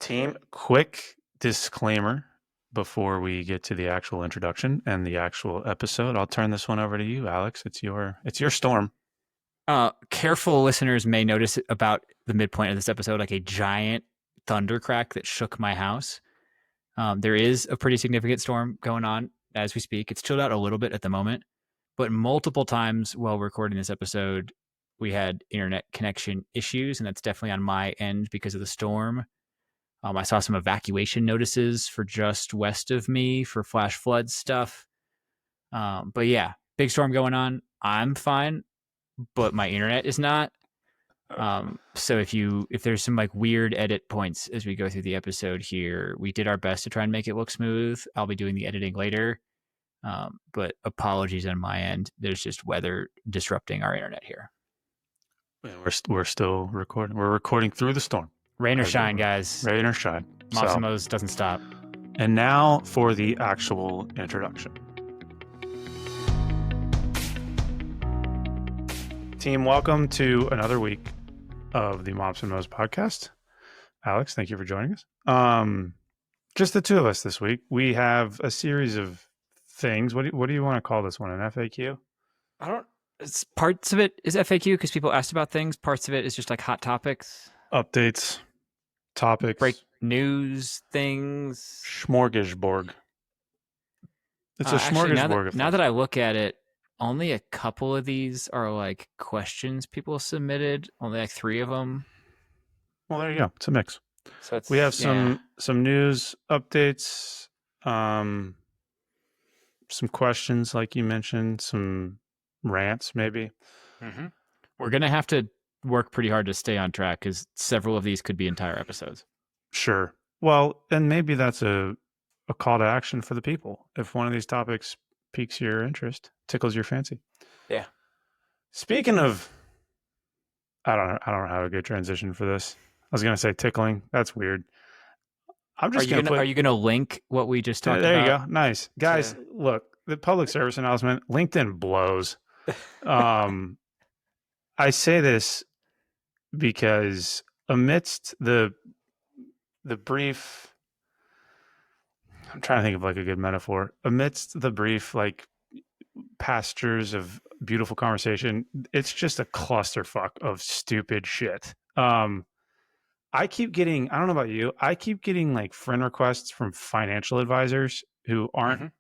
Team, quick disclaimer before we get to the actual introduction and the actual episode. I'll turn this one over to you, Alex. It's your storm. Careful listeners may notice about the midpoint of this episode like a giant thunder crack that shook my house. There is a pretty significant storm going on as we speak. It's chilled out a little bit at the moment, but multiple times while recording this episode, we had internet connection issues, and that's definitely on my end because of the storm. I saw some evacuation notices for just west of me for flash flood stuff. But yeah, big storm going on. I'm fine, but my internet is not. So if there's some like weird edit points as we go through the episode here, we did our best to try and make it look smooth. I'll be doing the editing later. But apologies on my end. There's just weather disrupting our internet here. We're still recording. We're recording through the storm. Rain or shine, guys. Rain or shine. Massimo's doesn't stop. And now for the actual introduction. Team, welcome to another week of the Mops and Mo's podcast. Alex, thank you for joining us. Just the two of us this week. We have a series of things. What do you want to call this one? An FAQ? Parts of it is FAQ because people asked about things. Parts of it is just like hot topics. Updates. Topics. Break news things. Smorgasbord. It's a smorgasbord. Now that I look at it, only a couple of these are like questions people submitted. Only like 3 of them. Well, there you go. It's a mix. So we have some news updates, some questions like you mentioned, some rants maybe. Mm-hmm. We're gonna have to work pretty hard to stay on track because several of these could be entire episodes. Sure. Well, and maybe that's a call to action for the people. If one of these topics piques your interest, tickles your fancy. Yeah. Speaking of, I don't know how to get transition for this. I was going to say tickling. That's weird. I'm just going to Are you going to link what we just talked about? There you go. Nice. Guys, look, the public service announcement, LinkedIn blows. I say this because amidst the brief, I'm trying to think of like a good metaphor. Amidst the brief, like pastures of beautiful conversation, it's just a clusterfuck of stupid shit. I keep getting, I don't know about you, I keep getting like friend requests from financial advisors who aren't.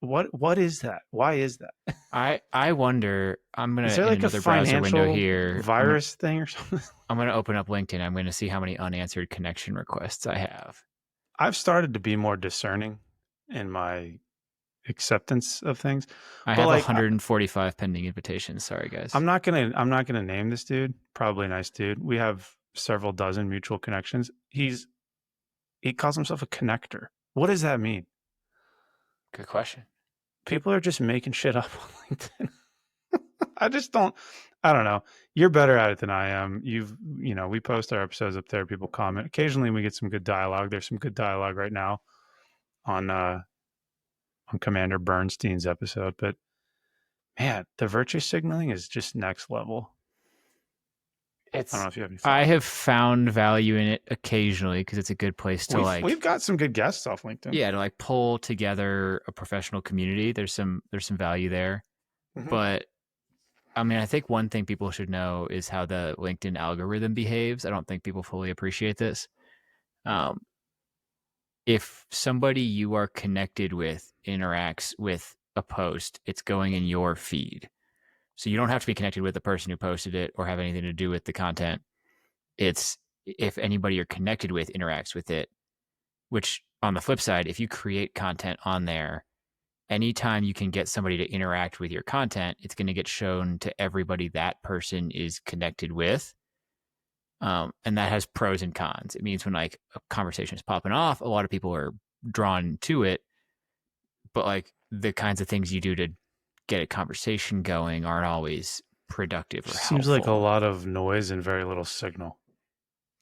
What is that? Why is that? I wonder. I'm gonna is there in like another a browser window here. Virus thing or something? I'm gonna open up LinkedIn. I'm gonna see how many unanswered connection requests I have. I've started to be more discerning in my acceptance of things. I have 145 pending invitations. Sorry, guys. I'm not gonna name this dude. Probably a nice dude. We have several dozen mutual connections. He calls himself a connector. What does that mean? Good question. People are just making shit up on LinkedIn. I don't know. You're better at it than I am. We post our episodes up there. People comment. Occasionally we get some good dialogue. There's some good dialogue right now on Commander Bernstein's episode. But man, the virtue signaling is just next level. I don't know if you have any thoughts. I have found value in it occasionally because it's a good place to we've got some good guests off LinkedIn. Yeah, to like pull together a professional community. There's some value there. Mm-hmm. But I mean, I think one thing people should know is how the LinkedIn algorithm behaves. I don't think people fully appreciate this. If somebody you are connected with interacts with a post, it's going in your feed. So you don't have to be connected with the person who posted it or have anything to do with the content. It's if anybody you're connected with interacts with it, which on the flip side, if you create content on there, anytime you can get somebody to interact with your content, it's going to get shown to everybody that person is connected with. And that has pros and cons. It means when like a conversation is popping off, a lot of people are drawn to it. But like the kinds of things you do to get a conversation going aren't always productive or Seems helpful. like a lot of noise and very little signal.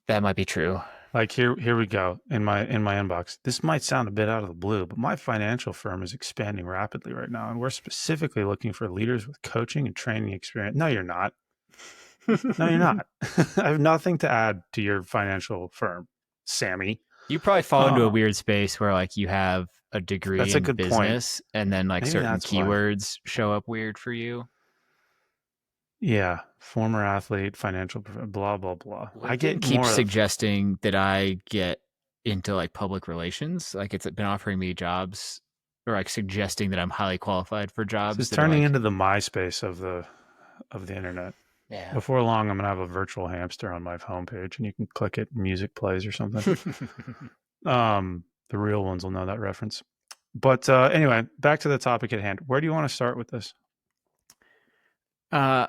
That might be true. Like here we go in my inbox. This might sound a bit out of the blue, but my financial firm is expanding rapidly right now, and we're specifically looking for leaders with coaching and training experience. No, you're not. No, you're not. I have nothing to add to your financial firm, Sammy. You probably fall into a Uh, weird space where like you have a degree that's a in good point. business and then like Maybe certain that's why. keywords show up weird for you. Yeah, former athlete, blah blah blah. I LinkedIn get keeps more of. suggesting that I get into like public relations. Like it's been offering me jobs or like suggesting that I'm highly qualified for This is jobs that are turning like, into the MySpace of the internet. yeah. Before long, I'm gonna have a virtual hamster on my homepage, and you can click it, music plays or something. The real ones will know that reference. But anyway, back to the topic at hand. Where do you want to start with this? uh,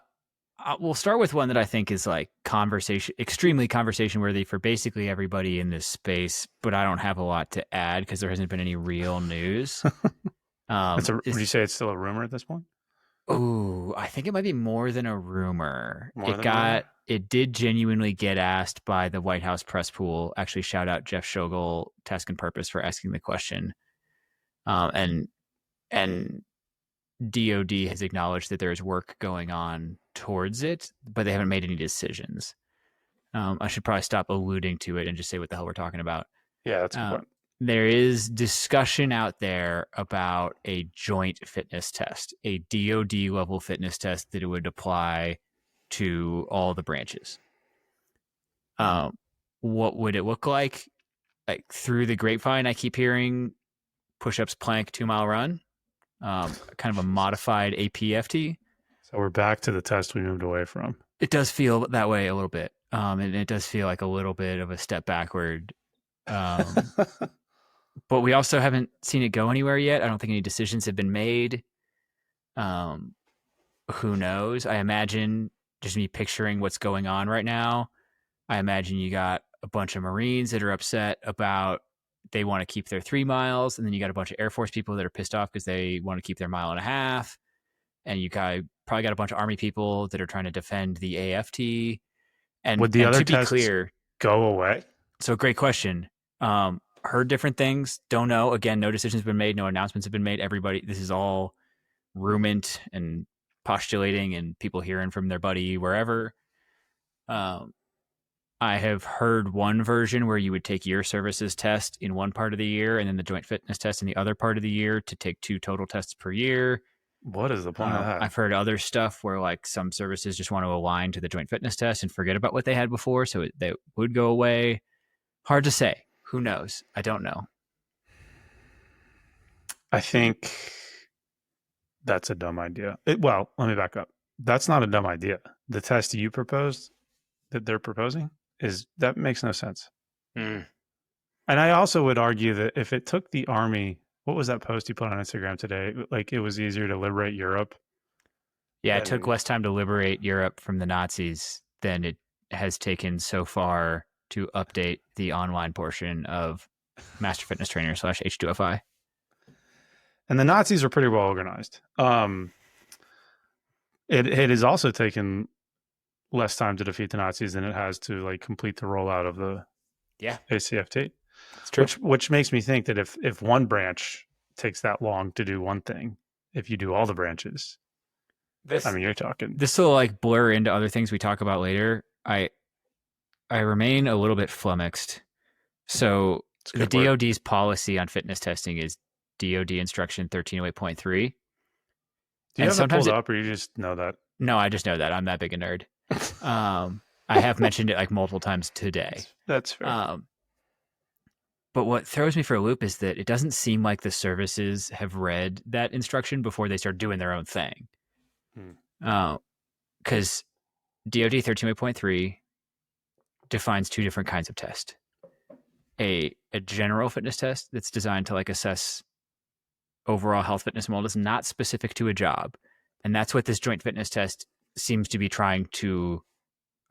we'll start with one that I think is like extremely conversation worthy for basically everybody in this space, but I don't have a lot to add because there hasn't been any real news. Would you Is say it's still a rumor at this point? Oh, I think it might be more than a rumor. More than a rumor? It did genuinely get asked by the White House press pool. Actually, shout out Jeff Shogel, Task and Purpose, for asking the question. And and DoD has acknowledged that there is work going on towards it, but they haven't made any decisions. I should probably stop alluding to it and just say what the hell we're talking about. Yeah, that's a good Uh, point. there is discussion out there about a joint fitness test, a DoD level fitness test that it would apply to all the branches. Um, what would it look like? Like through the grapevine, I keep hearing push-ups, plank, 2 mile run, kind of a Jesus. modified APFT. So we're back to the test we moved away from. It does feel that way a little bit, and it does feel like a little bit of a step backward. Um, but we also haven't seen it go anywhere yet. I don't think any decisions have been made. Um, who knows? I imagine just me picturing what's going on right now. I imagine you got a bunch of Marines that are upset about they want to keep their 3 miles, and then you got a bunch of Air Force people that are pissed off because they want to keep their mile and a half, and probably got a bunch of Army people that are trying to defend the AFT. Would the And other to be tests clear, go away? so great question. Heard different things. Don't know. Again, no decisions have been made. No announcements have been made. Everybody, this is all rumint and postulating and people hearing from their buddy wherever. Um, I have heard one version where you would take your services test in one part of the year and then the joint fitness test in the other part of the year to take 2 total tests per year. What is the point of that? I've heard other stuff where like some services just want to align to the joint fitness test and forget about what they had before, so they would go away. Hard to say. Who knows? I don't know. I think that's a dumb idea. Well, let me back up. That's not a dumb idea. The test you proposed, that they're proposing, that makes no sense. Mm. And I also would argue that if it took the army, what was that post you put on Instagram today? Like it was easier to liberate Europe Yeah, it took than less time to liberate Europe from the Nazis than it has taken so far to update the online portion of Master Fitness Trainer / H2FI. and the Nazis are pretty well organized. It has also taken less time to defeat the Nazis than it has to like complete the rollout of the Yeah, ACFT. it's true. Which makes me think that if one branch takes that long to do one thing, if you do all the branches, I This mean, you're talking. this will like blur into other things we talk about later. I remain a little bit flummoxed. So It's a the good word. DoD's policy on fitness testing is DoD Instruction 1308.3. Do you And have that sometimes pulled up, or you just know that? no, I just know that. I'm that big a nerd. I have mentioned it like multiple times today. That's fair. But what throws me for a loop is that it doesn't seem like the services have read that instruction before they start doing their own thing. Because DoD 1308.3 defines 2 different kinds of test. A general fitness test that's designed to like assess overall health, fitness, and wellness, not specific to a job. And that's what this joint fitness test seems to be trying to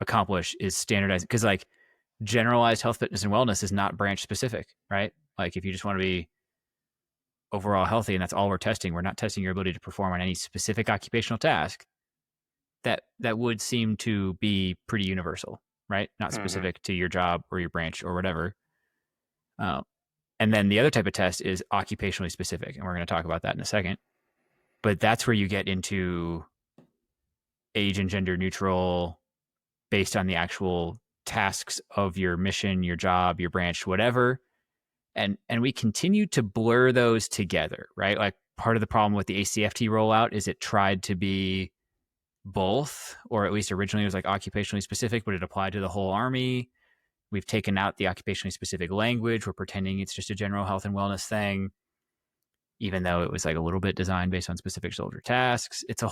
accomplish, is standardizing. Because like generalized health, fitness, and wellness is not branch specific, right? Like if you just want to be overall healthy and that's all we're testing, we're not testing your ability to perform on any specific occupational task. That would seem to be pretty universal, right? Not specific to your job or your branch or whatever. And then the other type of test is occupationally specific, and we're going to talk about that in a second. But that's where you get into age and gender neutral, based on the actual tasks of your mission, your job, your branch, whatever. and we continue to blur those together, right? Like part of the problem with the ACFT rollout is it tried to be both, or at least originally it was like occupationally specific, but it applied to the whole Army. We've taken out the occupationally specific language. We're pretending it's just a general health and wellness thing, even though it was like a little bit designed based on specific soldier tasks. It's a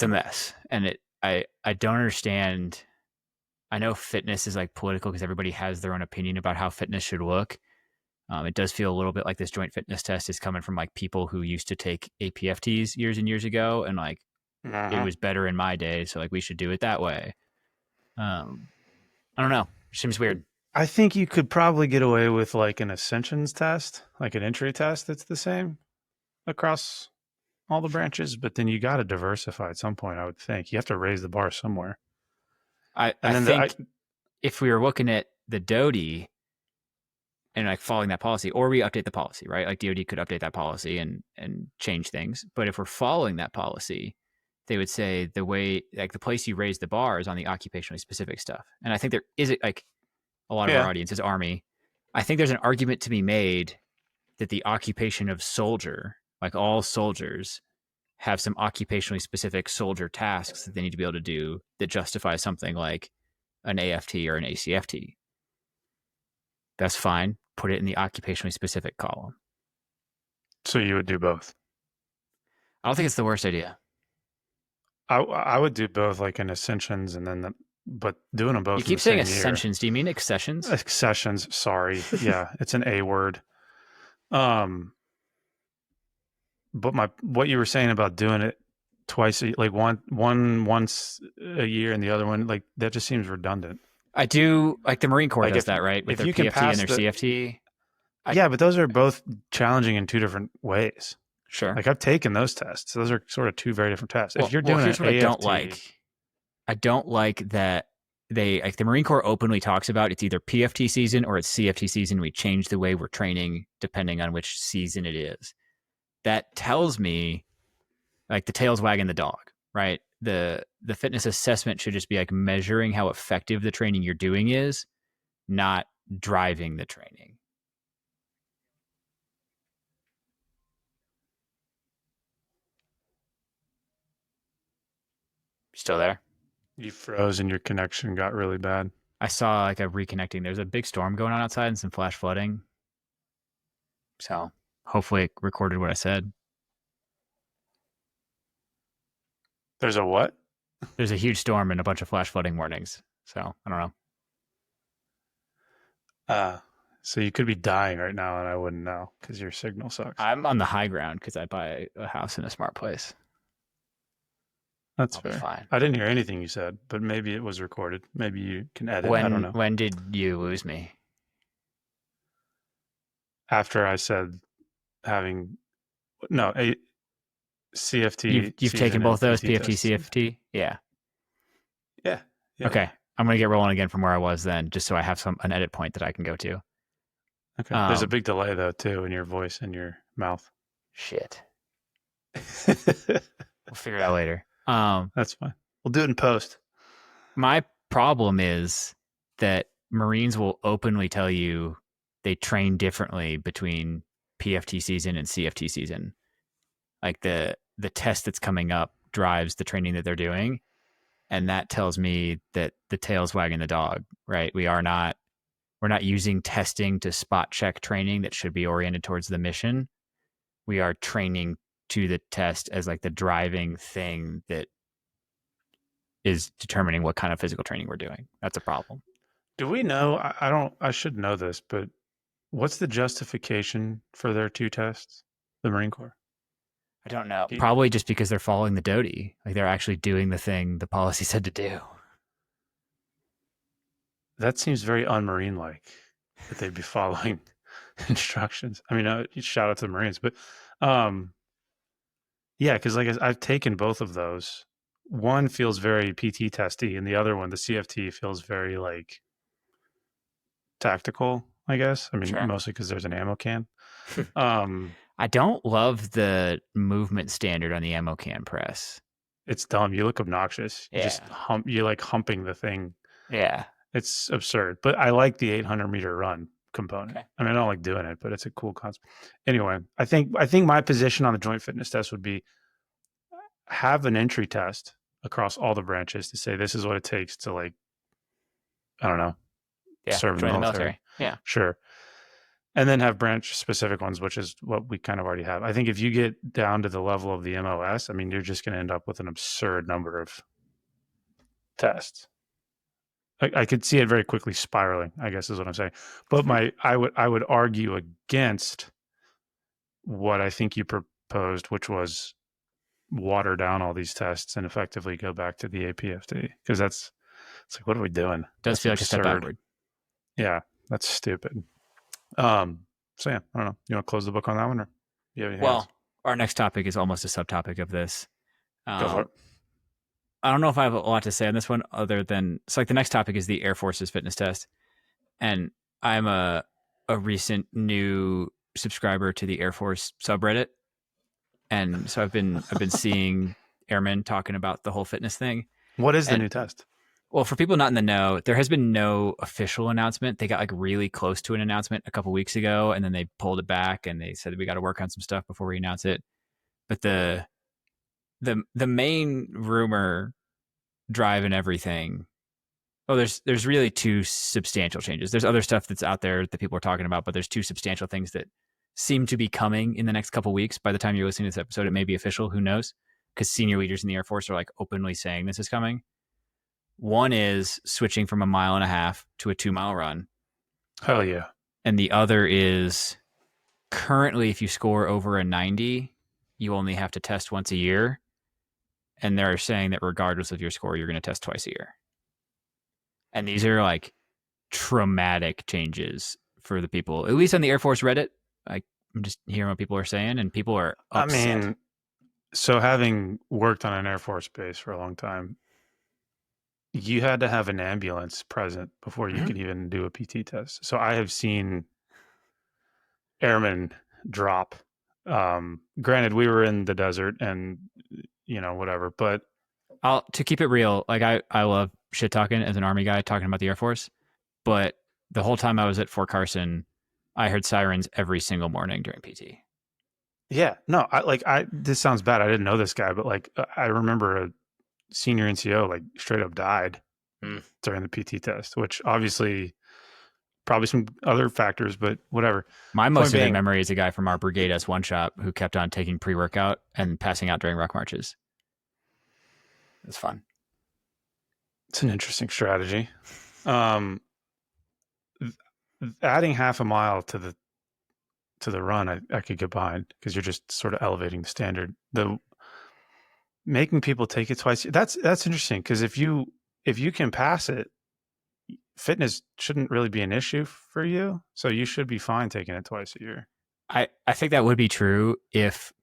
mess. And I don't understand. I know fitness is like political because everybody has their own opinion about how fitness should look. It does feel a little bit like this joint fitness test is coming from like people who used to take APFTs years and years ago, and like it Uh-huh. was better in my day, so like we should do it that way. Um, I don't know. It seems weird. I think you could probably get away with like an ascensions test, like an entry test that's the same across all the branches, but then you got to diversify at some point, I would think. You have to raise the bar somewhere. I And then think if we were looking at the DoD and like following that policy, or we update the policy, right? Like DoD could update that policy and change things. But if we're following that policy, they would say the way like the place you raise the bar is on the occupationally specific stuff. And I think there is like a lot of our yeah. audience is Army. I think there's an argument to be made that the occupation of soldier, like all soldiers, have some occupationally specific soldier tasks that they need to be able to do that justify something like an AFT or an ACFT. That's fine. Put it in the occupationally specific column. So you would do both. I don't think it's the worst idea. I would do both, like in ascensions, and then but doing them You both in keep the saying same year. ascensions. Do you mean accessions? Accessions, sorry. Yeah, it's an A word. Um, but what you were saying about doing it twice, like one once a year and the other one, like that just seems redundant. I do like the Marine Corps Like does that, right? With if their you can PFT and pass their the CFT. I yeah, but those are both challenging in two different ways. Sure. Like I've taken those tests. Those are sort of two very different tests. If you're Well, doing an here's what I don't AFT, like. I don't like that they like the Marine Corps openly talks about it's either PFT season or it's CFT season. We change the way we're training depending on which season it is. That tells me like the tail's wagging the dog, right? The fitness assessment should just be like measuring how effective the training you're doing is, not driving the training. Still there? you froze and your connection got really bad. I saw like a reconnecting. There's a big storm going on outside and some flash flooding. So hopefully it recorded what I said. There's a what? There's a huge storm and a bunch of flash flooding warnings. So I don't know. Uh, so you could be dying right now and I wouldn't know because your signal sucks. I'm on the high ground because I buy a house in a smart place. That's I'll be fair. fine. I didn't hear anything you said, but maybe it was recorded. Maybe you can edit. I don't know. When did you lose me? After I said having no a CFT You've taken season and both those PT PFT tests. CFT. Yeah. Yeah. Yeah. Okay. I'm gonna get rolling again from where I was then, just so I have an edit point that I can go to. Okay. There's a big delay though too in your voice and your mouth. Shit. We'll figure it out later. That's fine. We'll do it in post. My problem is that Marines will openly tell you they train differently between PFT season and CFT season. Like the test that's coming up drives the training that they're doing, and that tells me that the tail's wagging the dog, right? We're not using testing to spot check training that should be oriented towards the mission. We are training to the test as like the driving thing that is determining what kind of physical training we're doing. That's a problem. Do we know? I don't. I should know this, but what's the justification for their two tests? The Marine Corps. I don't know. Probably just because they're following the DoD. Like they're actually doing the thing the policy said to do. That seems very un-Marine like that they'd be following instructions. I mean, shout out to the Marines, but yeah, because like I've taken both of those. One feels very PT testy, and the other one, the CFT, feels very like tactical. I guess. I mean, Sure. mostly because there's an ammo can. I don't love the movement standard on the ammo can press. It's dumb. You look obnoxious. You Yeah. just you like humping the thing. Yeah. It's absurd. But I like the 800-meter run. component. Okay. I mean, I don't like doing it, but it's a cool concept. Anyway, I think my position on the joint fitness test would be have an entry test across all the branches to say this is what it takes to, like, I don't know, Yeah. serve in the Join the military. military. Yeah. Sure. And then have branch specific ones, which is what we kind of already have. I think if you get down to the level of the MOS, I mean, you're just going to end up with an absurd number of tests. I could see it very quickly spiraling, I guess is what I'm saying. But I would argue against what I think you proposed, which was water down all these tests and effectively go back to the APFD, because it's like, what are we doing? Does That's feel like a step absurd. backward. Yeah, that's stupid. So yeah, I don't know. You want to close the book on that one, or you have anything else? Well, our next topic is almost a subtopic of this. Go for it. I don't know if I have a lot to say on this one other than like the next topic is the Air Force's fitness test. And I'm a recent new subscriber to the Air Force subreddit. And so I've been seeing airmen talking about the whole fitness thing. What is the new test? Well, for people not in the know, there has been no official announcement. They got like really close to an announcement a couple weeks ago, and then they pulled it back and they said we got to work on some stuff before we announce it. But the main rumor driving everything. Oh, there's really two substantial changes. There's other stuff that's out there that people are talking about, but there's two substantial things that seem to be coming in the next couple weeks. By the time you're listening to this episode, it may be official. Who knows? Because senior leaders in the Air Force are like openly saying this is coming. One is switching from a 1.5 mile to a 2 mile run. Hell yeah. And the other is currently, if you score over a 90, you only have to test once a year. And they're saying that regardless of your score, you're going to test twice a year. And these are like traumatic changes for the people, at least on the Air Force Reddit. I'm just hearing what people are saying, and people are upset. I mean, so having worked on an Air Force base for a long time, you had to have an ambulance present before you could even do a PT test. So I have seen airmen drop. Granted, we were in the desert and, whatever, but To keep it real, like I love shit talking as an Army guy talking about the Air Force, but the whole time I was at Fort Carson, I heard sirens every single morning during PT. Yeah, no, this sounds bad. I didn't know this guy, but like, I remember a senior NCO like straight up died during the PT test, which obviously probably some other factors, but whatever. My most vivid memory is a guy from our brigade S1 shop who kept on taking pre-workout and passing out during ruck marches. It's fun. It's an interesting strategy. Adding 0.5 mile to the run, I could get behind, because you're just sort of elevating the standard. The making people take it twice, that's interesting, because if you can pass it, fitness shouldn't really be an issue for you, so you should be fine taking it twice a year. I think that would be true if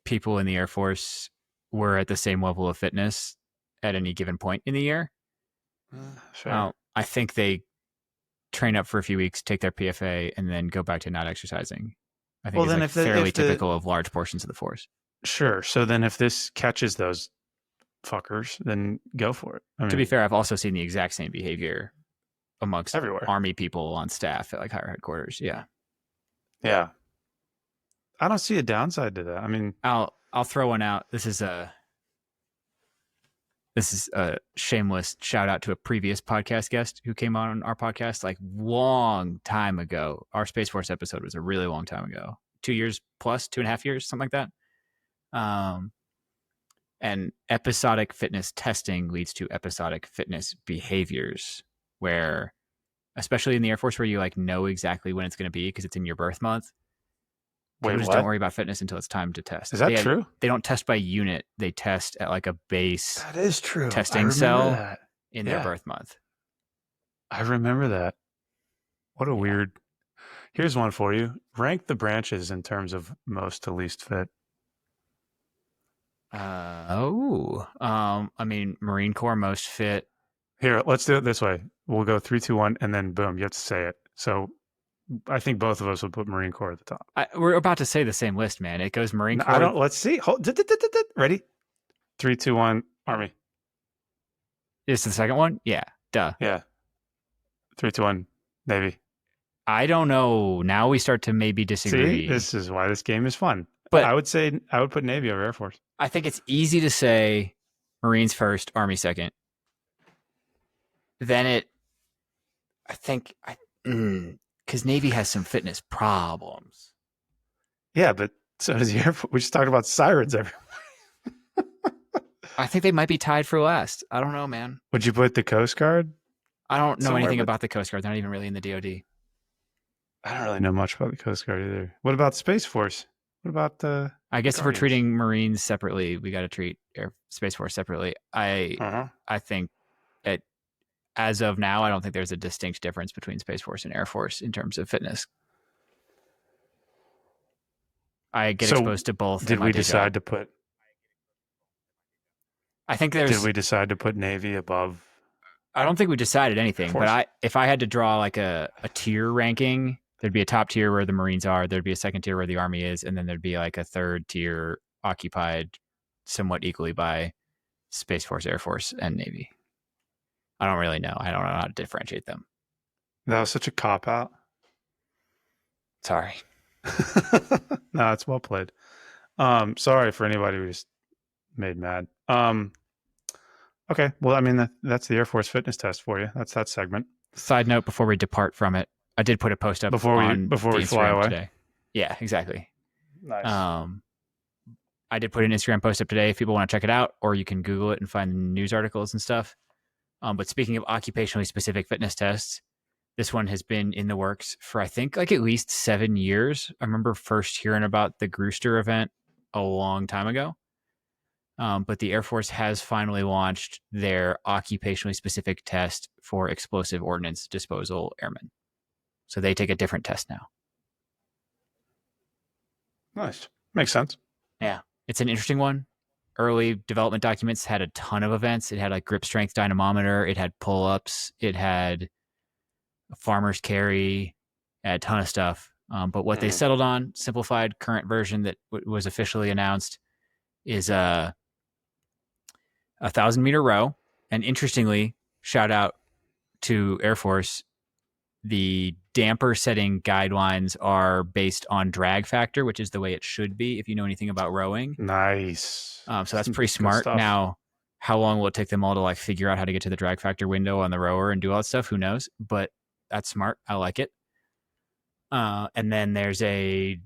people in the Air Force were at the same level of fitness at any given point in the year. Sure. I think they train up for a few weeks, take their PFA, and then go back to not exercising. I think it's fairly typical of large portions of the force. Sure. So then if this catches those fuckers, then go for it. To be fair, I've also seen the exact same behavior amongst everywhere. Army people on staff at like higher headquarters. Yeah. Yeah. I don't see a downside to that. I mean, I'll throw one out. This is a shameless shout out to a previous podcast guest who came on our podcast like long time ago. Our Space Force episode was a really long time ago, 2 years plus, 2.5 years, something like that. And episodic fitness testing leads to episodic fitness behaviors, where, especially in the Air Force, where you like know exactly when it's going to be because it's in your birth month. People just don't worry about fitness until it's time to test. Is that true? They don't test by unit. They test at like a base. That is true. Testing cell in their birth month. I remember that. What a weird. Here's one for you. Rank the branches in terms of most to least fit. I mean, Marine Corps most fit. Here, let's do it this way. We'll go 3, 2, 1, and then boom, you have to say it. So I think both of us would put Marine Corps at the top. We're about to say the same list, man. It goes Marine Corps. I don't. Let's see. Ready? 3, 2, 1. Army. Is the second one? Yeah. Duh. Yeah. 3, 2, 1. Navy. I don't know. Now we start to maybe See, disagree. this is why this game is fun. But I would say I would put Navy over Air Force. I think it's easy to say Marines first, Army second. Then I think, because Navy has some fitness problems. Yeah, but so does the Air Force. We just talked about sirens. I think they might be tied for last. I don't know, man. Would you put the Coast Guard I don't know somewhere? anything But about the Coast Guard. They're not even really in the DoD. I don't really know much about the Coast Guard either. What about Space Force? What about I the guess if we're Guardians? treating Marines separately, we got to treat Air Space Force separately. Uh huh. I think it, as of now, I don't think there's a distinct difference between Space Force and Air Force in terms of fitness. I get So exposed to both at did my we day job. decide to put? I think Did there's. we decide to put Navy above I don't think we decided Air anything, but Force? if I had to draw like a tier ranking, there'd be a top tier where the Marines are, there'd be a second tier where the Army is, and then there'd be like a third tier occupied somewhat equally by Space Force, Air Force, and Navy. I don't really know. I don't know how to differentiate them. That was such a cop out. Sorry. No, it's well played. Sorry for anybody who just made mad. Okay. Well, I mean that's the Air Force fitness test for you. That's that segment. Side note before we depart from it, I did put a post up on Before the we fly Instagram away. today. Yeah, exactly. Nice. Um, I did put an Instagram post up today if people want to check it out, or you can Google it and find news articles and stuff. But speaking of occupationally specific fitness tests, this one has been in the works for I think like at least 7 years. I remember first hearing about the Grooster event a long time ago. But the Air Force has finally launched their occupationally specific test for explosive ordnance disposal airmen. So they take a different test now. Nice. Makes sense. Yeah, it's an interesting one. Early development documents had a ton of events. It had like grip strength dynamometer, it had pull ups, it had a farmer's carry, it had a ton of stuff. But what they Mm-hmm. settled on, simplified current version that was officially announced, is a 1,000 meter row. And interestingly, shout out to Air Force, the damper setting guidelines are based on drag factor, which is the way it should be if you know anything about rowing. Nice. So that's Some pretty good smart. stuff. Now, how long will it take them all to like figure out how to get to the drag factor window on the rower and do all that stuff? Who knows? But that's smart. I like it. And then there's a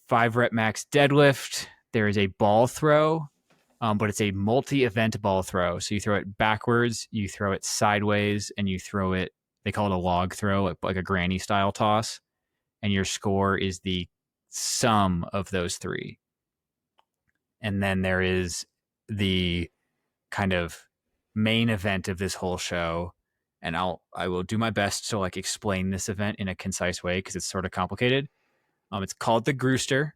5 rep max deadlift. There is a ball throw, but it's a multi-event ball throw. So you throw it backwards, you throw it sideways, and you throw it. They call it a log throw, like a granny style toss, and your score is the sum of those three. And then there is the kind of main event of this whole show, and I will do my best to like explain this event in a concise way because it's sort of complicated. It's called the Grooster.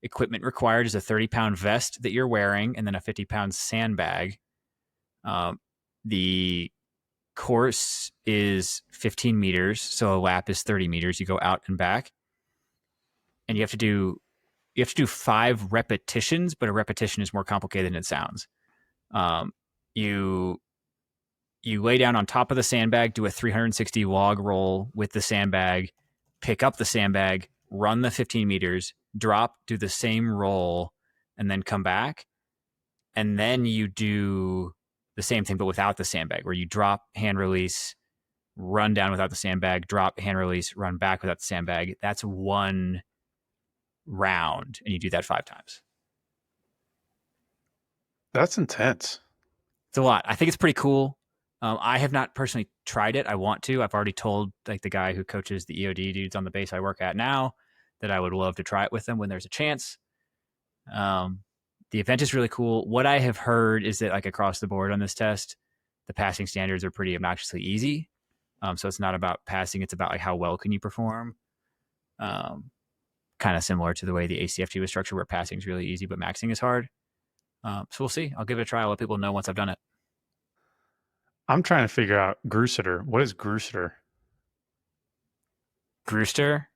Equipment required is a 30-pound vest that you're wearing and then a 50-pound sandbag. The course is 15 meters, so a lap is 30 meters. You go out and back, and you have to do 5 repetitions, but a repetition is more complicated than it sounds. You lay down on top of the sandbag, do a 360 log roll with the sandbag, pick up the sandbag, run the 15 meters, drop, do the same roll, and then come back. And then you do the same thing, but without the sandbag, where you drop, hand release, run down without the sandbag, drop, hand release, run back without the sandbag. That's one round, and you do that 5 times. That's intense. It's a lot. I think it's pretty cool. I have not personally tried it. I want to. I've already told like the guy who coaches the EOD dudes on the base I work at now that I would love to try it with them when there's a chance. The event is really cool. What I have heard is that like across the board on this test, the passing standards are pretty obnoxiously easy. So it's not about passing; it's about like how well can you perform. Kind of similar to the way the ACFT was structured, where passing is really easy but maxing is hard. So we'll see. I'll give it a try. I'll let people know once I've done it. I'm trying to figure out Grooster. What is Grooster? Brewster.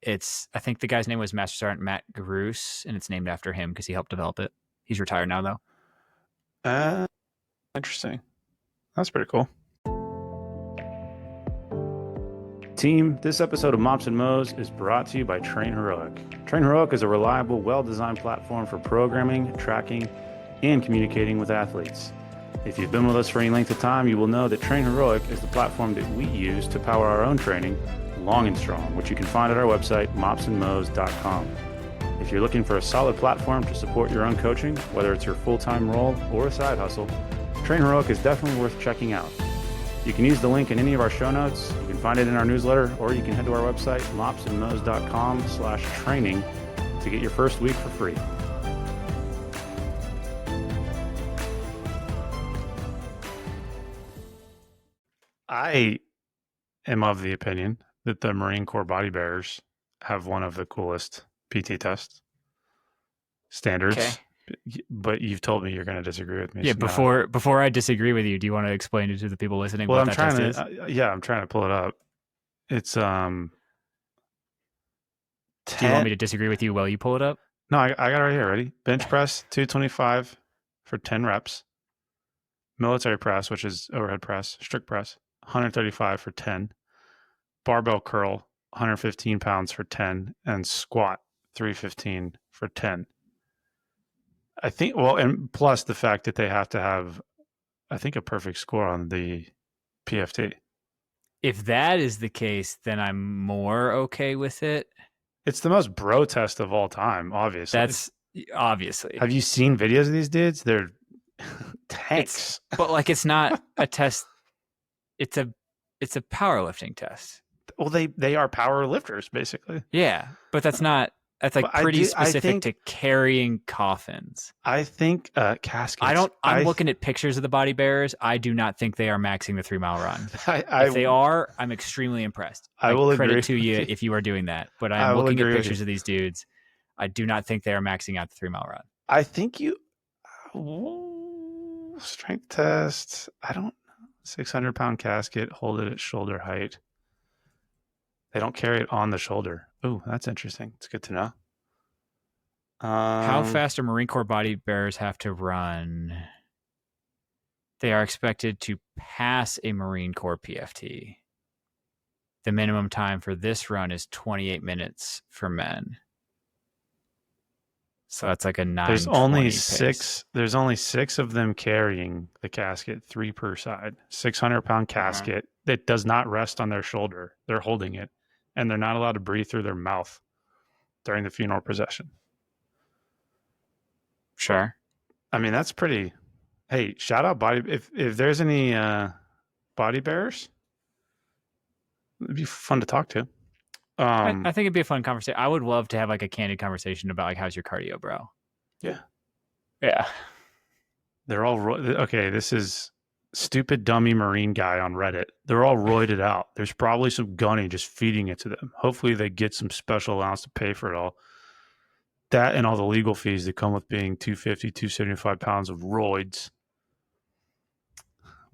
It's I think the guy's name was Master Sergeant Matt Gruce, and it's named after him because he helped develop it. He's retired now though. Interesting. That's pretty cool. team, this episode of Mops and Mo's is brought to you by Train Heroic. Train Heroic is a reliable, well-designed platform for programming, tracking, and communicating with athletes. If you've been with us for any length of time, you will know that Train Heroic is the platform that we use to power our own training, long and strong, which you can find at our website, mopsandmos.com. If you're looking for a solid platform to support your own coaching, whether it's your full-time role or a side hustle, Train Heroic is definitely worth checking out. You can use the link in any of our show notes, you can find it in our newsletter, or you can head to our website, mopsandmos.com/training to get your first week for free. I am of the opinion that the Marine Corps body bearers have one of the coolest PT test standards. Okay. But you've told me you're going to disagree with me. Yeah, so before I disagree with you, do you want to explain it to the people listening well, what I'm that test trying is? to. I'm trying to pull it up. It's Do you want me to disagree with you while you pull it up? No, I got it right here. Ready? Bench press 225 for 10 reps. Military press, which is overhead press, strict press 135 for 10. Barbell curl 115 pounds for 10, and squat 315 for 10. I think, well, and plus the fact that they have to have, I think, a perfect score on the PFT. If that is the case, then I'm more okay with it. It's the most bro test of all time, obviously. That's obviously. Have you seen videos of these dudes? They're tanks. But like, it's not a test. It's a powerlifting test. Well, they are power lifters, basically. Yeah, but that's not. That's like pretty specific to carrying coffins. I think caskets. I'm looking at pictures of the body bearers. I do not think they are maxing the 3 mile run. If they are, I'm extremely impressed. I will credit agree to you if you are doing that. But I'm looking at pictures of these dudes. I do not think they are maxing out the 3 mile run. I think you strength test. I don't. 600-pound casket. Hold it at shoulder height. They don't carry it on the shoulder. Oh, that's interesting. It's good to know. How fast do Marine Corps body bearers have to run? They are expected to pass a Marine Corps PFT. The minimum time for this run is 28 minutes for men. So that's like a 9:20 There's only pace. There's only 6 of them carrying the casket, 3 per side. 600-pound casket that does not rest on their shoulder. They're holding it, and they're not allowed to breathe through their mouth during the funeral procession. Sure. I mean, that's pretty. Hey, shout out body. If there's any body bearers, it'd be fun to talk to. I think it'd be a fun conversation. I would love to have like a candid conversation about like, how's your cardio, bro? Yeah. They're all okay. This is stupid dummy Marine guy on Reddit. They're all roided out. There's probably some gunny just feeding it to them. Hopefully they get some special allowance to pay for it all. That and all the legal fees that come with being 250, 275 pounds of roids.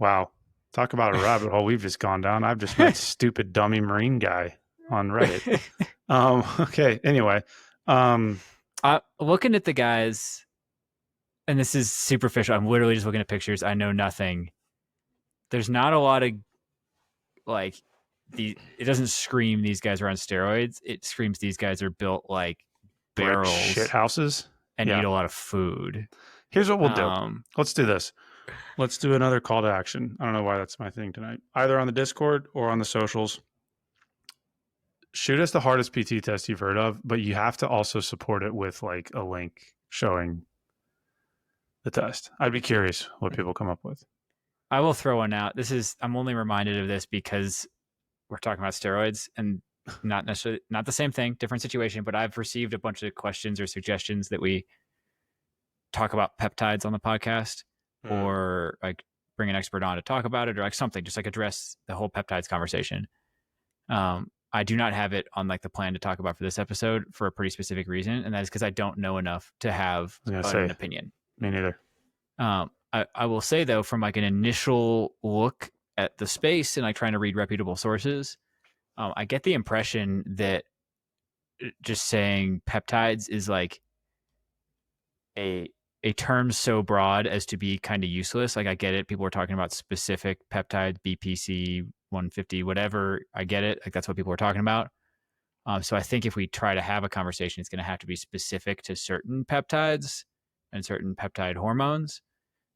Wow. Talk about a rabbit hole we've just gone down. I've just met stupid dummy Marine guy on Reddit. Okay. Anyway. Looking at the guys, and this is superficial. I'm literally just looking at pictures. I know nothing. There's not a lot of like it doesn't scream these guys are on steroids. It screams these guys are built like barrels, shit houses, and eat a lot of food. Here's what we'll do. Let's do this. Let's do another call to action. I don't know why that's my thing tonight. Either on the Discord or on the socials. Shoot us the hardest PT test you've heard of, but you have to also support it with like a link showing the test. I'd be curious what people come up with. I will throw one out. I'm only reminded of this because we're talking about steroids and not necessarily not the same thing, different situation, but I've received a bunch of questions or suggestions that we talk about peptides on the podcast or like bring an expert on to talk about it or like something, just like address the whole peptides conversation. I do not have it on like the plan to talk about for this episode for a pretty specific reason. And that is because I don't know enough to have an opinion. Me neither. I will say though, from like an initial look at the space and like trying to read reputable sources, I get the impression that just saying peptides is like a term so broad as to be kind of useless. Like I get it. People are talking about specific peptides, BPC, 150, whatever. I get it. Like that's what people are talking about. So I think if we try to have a conversation, it's going to have to be specific to certain peptides and certain peptide hormones,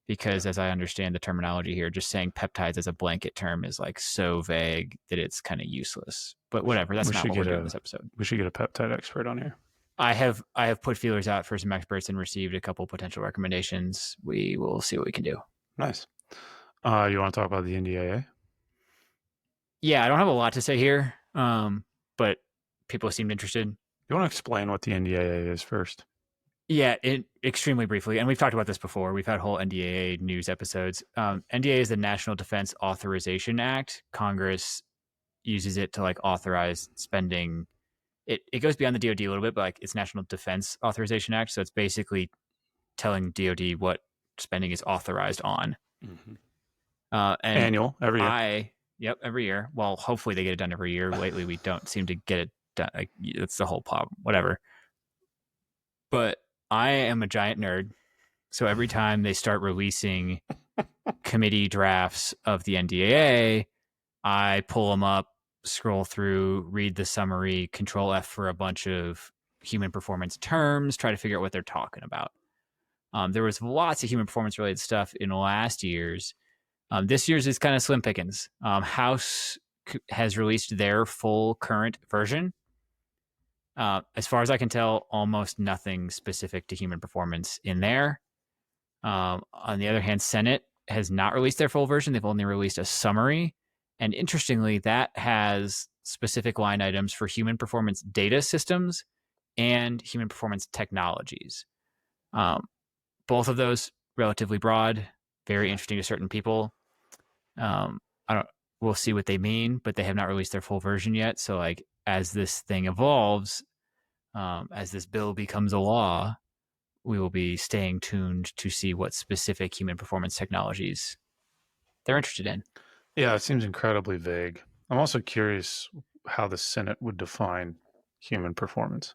because as I understand the terminology here, just saying peptides as a blanket term is like so vague that it's kind of useless. But whatever, that's not what we're doing this episode. We should get a peptide expert on here. I have put feelers out for some experts and received a couple potential recommendations. We will see what we can do. Nice. You want to talk about the NDAA? Yeah, I don't have a lot to say here, but people seemed interested. You want to explain what the NDAA is first? Yeah, extremely briefly. And we've talked about this before. We've had whole NDAA news episodes. NDAA is the National Defense Authorization Act. Congress uses it to like authorize spending. It goes beyond the DoD a little bit, but like it's National Defense Authorization Act. So it's basically telling DoD what spending is authorized on. Mm-hmm. And annual, every year. Yep, every year. Well, hopefully they get it done every year. Lately, we don't seem to get it done. Like, that's the whole problem. Whatever. But I am a giant nerd. So every time they start releasing committee drafts of the NDAA, I pull them up, scroll through, read the summary, Control F for a bunch of human performance terms, try to figure out what they're talking about. There was lots of human performance related stuff in last year's. This year's is kind of slim pickings. House has released their full current version. As far as I can tell, almost nothing specific to human performance in there. On the other hand, Senate has not released their full version. They've only released a summary. And interestingly, that has specific line items for human performance data systems and human performance technologies. Both of those relatively broad, very interesting to certain people. We'll see what they mean, but they have not released their full version yet. So like as this thing evolves, as this bill becomes a law, we will be staying tuned to see what specific human performance technologies they're interested in. Yeah, it seems incredibly vague. I'm also curious how the Senate would define human performance.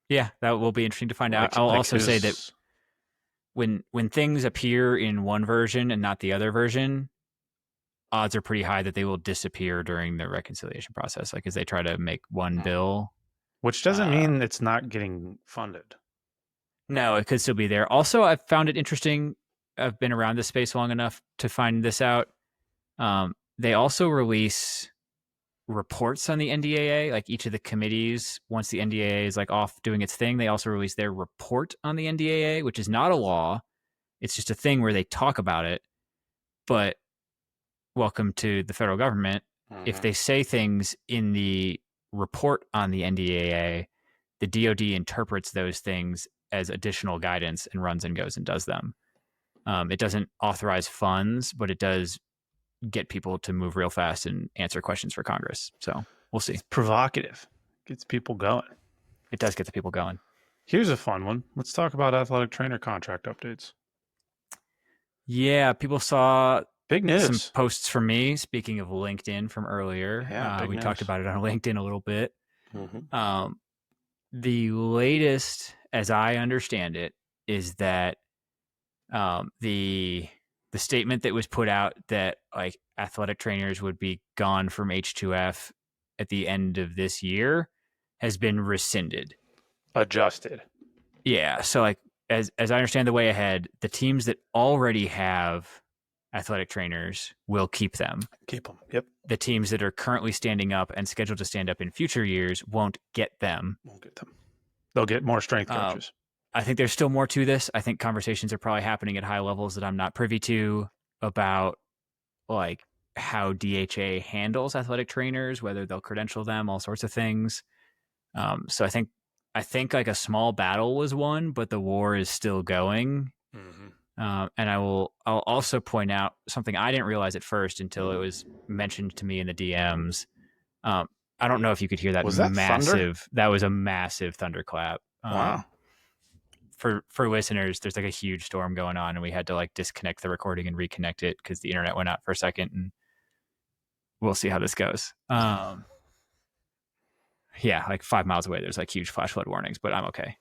Yeah, that will be interesting to find out. I'll also say that when things appear in one version and not the other version, odds are pretty high that they will disappear during the reconciliation process, like as they try to make one bill. Which doesn't mean it's not getting funded. No, it could still be there. Also, I've found it interesting. I've been around this space long enough to find this out. They also release reports on the NDAA, like each of the committees, once the NDAA is like off doing its thing, they also release their report on the NDAA, which is not a law. It's just a thing where they talk about it. But welcome to the federal government. Mm-hmm. If they say things in the report on the NDAA, the DoD interprets those things as additional guidance and runs and goes and does them. It doesn't authorize funds, but it does get people to move real fast and answer questions for Congress. So we'll see. It's provocative. Gets people going. It does get the people going. Here's a fun one. Let's talk about athletic trainer contract updates. Yeah, people saw big news. Some posts from me, speaking of LinkedIn from earlier. Yeah, we talked about it on LinkedIn a little bit. Mm-hmm. The latest, as I understand it, is that the statement that was put out that like athletic trainers would be gone from H2F at the end of this year has been rescinded. Adjusted. Yeah. So like as I understand the way ahead, the teams that already have athletic trainers will keep them. Keep them. Yep. The teams that are currently standing up and scheduled to stand up in future years won't get them. They'll get more strength coaches. I think there's still more to this. I think conversations are probably happening at high levels that I'm not privy to about like how DHA handles athletic trainers, whether they'll credential them, all sorts of things. So I think like a small battle was won, but the war is still going. Mm-hmm. And I'll also point out something I didn't realize at first until it was mentioned to me in the DMs. I don't know if you could hear that. Was that massive thunder? That was a massive thunderclap. Wow. For listeners, there's like a huge storm going on, and we had to like disconnect the recording and reconnect it because the internet went out for a second, and we'll see how this goes. Yeah, like 5 miles away, there's like huge flash flood warnings, but I'm okay.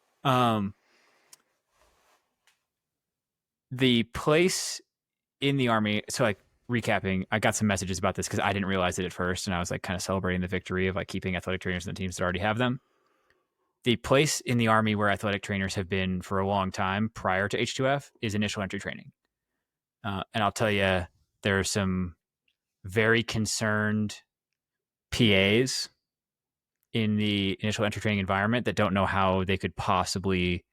The place in the Army, so like recapping, I got some messages about this because I didn't realize it at first, and I was like kind of celebrating the victory of like keeping athletic trainers in the teams that already have them. The place in the Army where athletic trainers have been for a long time prior to H2F is initial entry training. And I'll tell you, there are some very concerned PAs in the initial entry training environment that don't know how they could possibly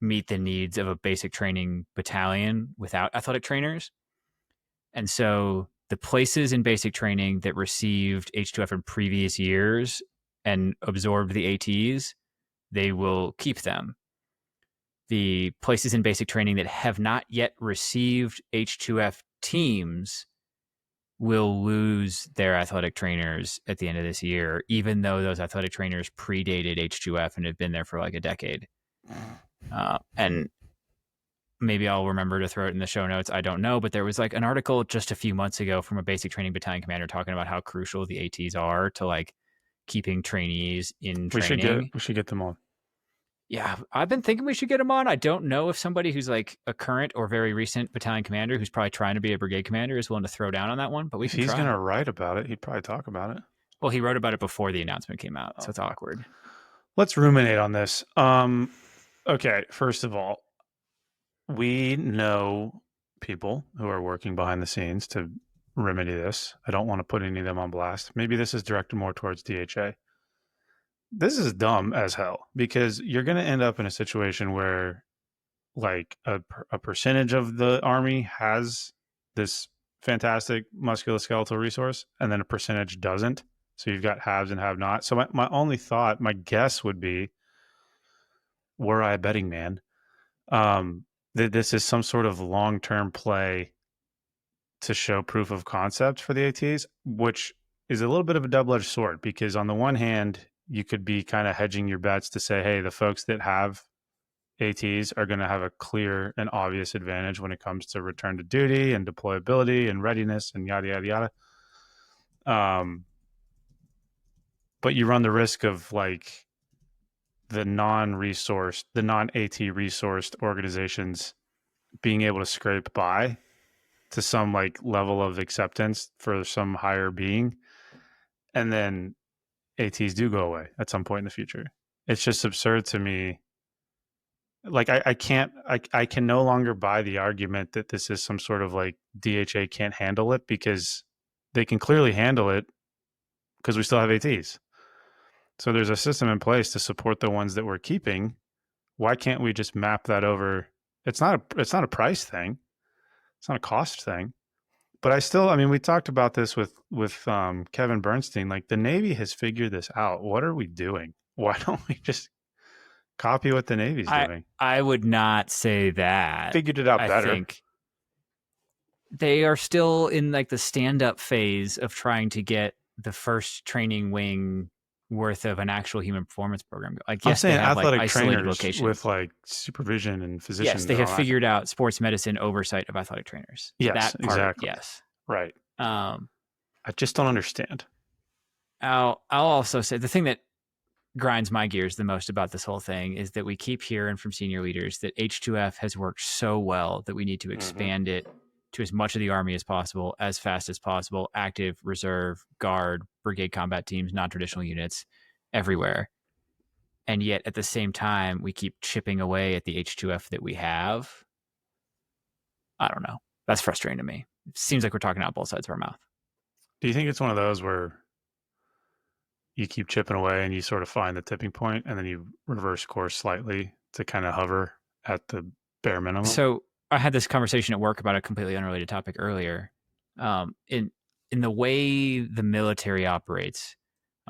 meet the needs of a basic training battalion without athletic trainers. And so the places in basic training that received H2F in previous years and absorbed the ATs, they will keep them. The places in basic training that have not yet received H2F teams will lose their athletic trainers at the end of this year, even though those athletic trainers predated H2F and have been there for like a decade. And maybe I'll remember to throw it in the show notes. I don't know, but there was like an article just a few months ago from a basic training battalion commander talking about how crucial the ATs are to like keeping trainees in training. We should get them on. Yeah, I've been thinking we should get him on. I don't know if somebody who's like a current or very recent battalion commander who's probably trying to be a brigade commander is willing to throw down on that one, but we if can he's try. going to write about it, he'd probably talk about it. Well, he wrote about it before the announcement came out, so it's awkward. Let's ruminate on this. Okay, first of all, we know people who are working behind the scenes to remedy this. I don't want to put any of them on blast. Maybe this is directed more towards DHA. This is dumb as hell because you're going to end up in a situation where like a percentage of the Army has this fantastic musculoskeletal resource and then a percentage doesn't. So you've got haves and have not. So my only thought, my guess would be, were I a betting man, that this is some sort of long-term play to show proof of concept for the ATs, which is a little bit of a double-edged sword because on the one hand, you could be kind of hedging your bets to say, hey, the folks that have ATs are going to have a clear and obvious advantage when it comes to return to duty and deployability and readiness and yada, yada, yada. But you run the risk of like the non-resourced, the non-AT resourced organizations being able to scrape by to some like level of acceptance for some higher being. And then ATs do go away at some point in the future. It's just absurd to me. Like I can no longer buy the argument that this is some sort of like DHA can't handle it because they can clearly handle it because we still have ATs. So there's a system in place to support the ones that we're keeping. Why can't we just map that over? It's not a price thing. It's not a cost thing. But I mean, we talked about this with Kevin Bernstein. Like the Navy has figured this out. What are we doing? Why don't we just copy what the Navy's doing? I would not say that. Figured it out better. I think they are still in like the stand-up phase of trying to get the first training wing worth of an actual human performance program. Like, yes, I'm saying they have athletic like isolated trainers locations with like supervision and physicians. Yes, they have figured out sports medicine oversight of athletic trainers. Yes, that part, exactly. Yes, right. I just don't understand. I'll also say the thing that grinds my gears the most about this whole thing is that we keep hearing from senior leaders that H2F has worked so well that we need to expand it to as much of the Army as possible, as fast as possible, active, reserve, guard, brigade combat teams, non-traditional units, everywhere. And yet at the same time, we keep chipping away at the H2F that we have. I don't know. That's frustrating to me. It seems like we're talking out both sides of our mouth. Do you think it's one of those where you keep chipping away and you sort of find the tipping point and then you reverse course slightly to kind of hover at the bare minimum? So I had this conversation at work about a completely unrelated topic earlier. In the way the military operates,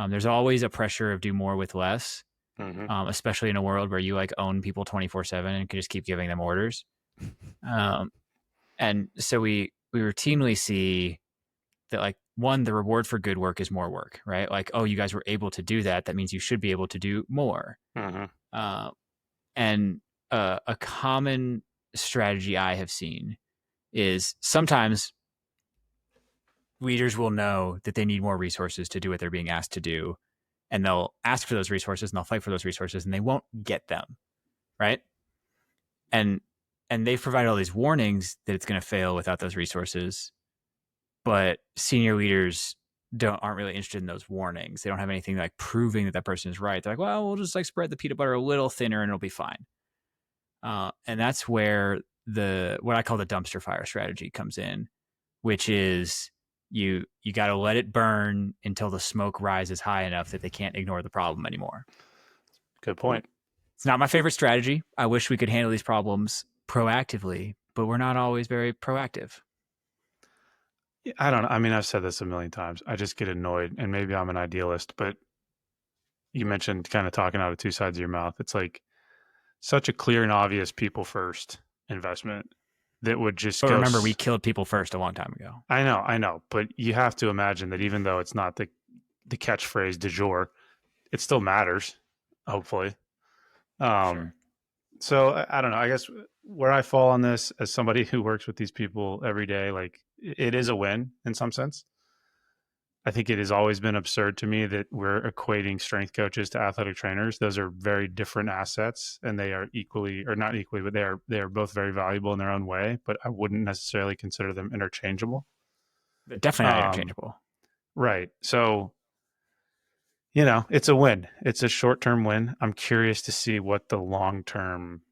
there's always a pressure of do more with less, especially in a world where you like own people 24/7 and can just keep giving them orders. And so we routinely see that, like, one, the reward for good work is more work, right? Like, oh, you guys were able to do that. That means you should be able to do more. And a common strategy I have seen is sometimes leaders will know that they need more resources to do what they're being asked to do. And they'll ask for those resources and they'll fight for those resources and they won't get them, right? And they've provided all these warnings that it's going to fail without those resources. but senior leaders aren't really interested in those warnings. They don't have anything like proving that person is right. They're like, well, we'll just like spread the peanut butter a little thinner and it'll be fine. And that's where what I call the dumpster fire strategy comes in, which is you got to let it burn until the smoke rises high enough that they can't ignore the problem anymore. Good point. It's not my favorite strategy. I wish we could handle these problems proactively, but we're not always very proactive. I don't know. I mean, I've said this a million times. I just get annoyed, and maybe I'm an idealist, but you mentioned kind of talking out of two sides of your mouth. It's like such a clear and obvious people first investment that would just But go. remember, we killed people first a long time ago. I know, but you have to imagine that even though it's not the catchphrase du jour, it still matters. Hopefully, Sure. so I don't know. I guess where I fall on this as somebody who works with these people every day, like it is a win in some sense. I think it has always been absurd to me that we're equating strength coaches to athletic trainers. Those are very different assets, and they are equally, or not equally, but they are both very valuable in their own way. But I wouldn't necessarily consider them interchangeable. But definitely not Um, interchangeable. right. So it's a win. It's a short-term win. I'm curious to see what the long-term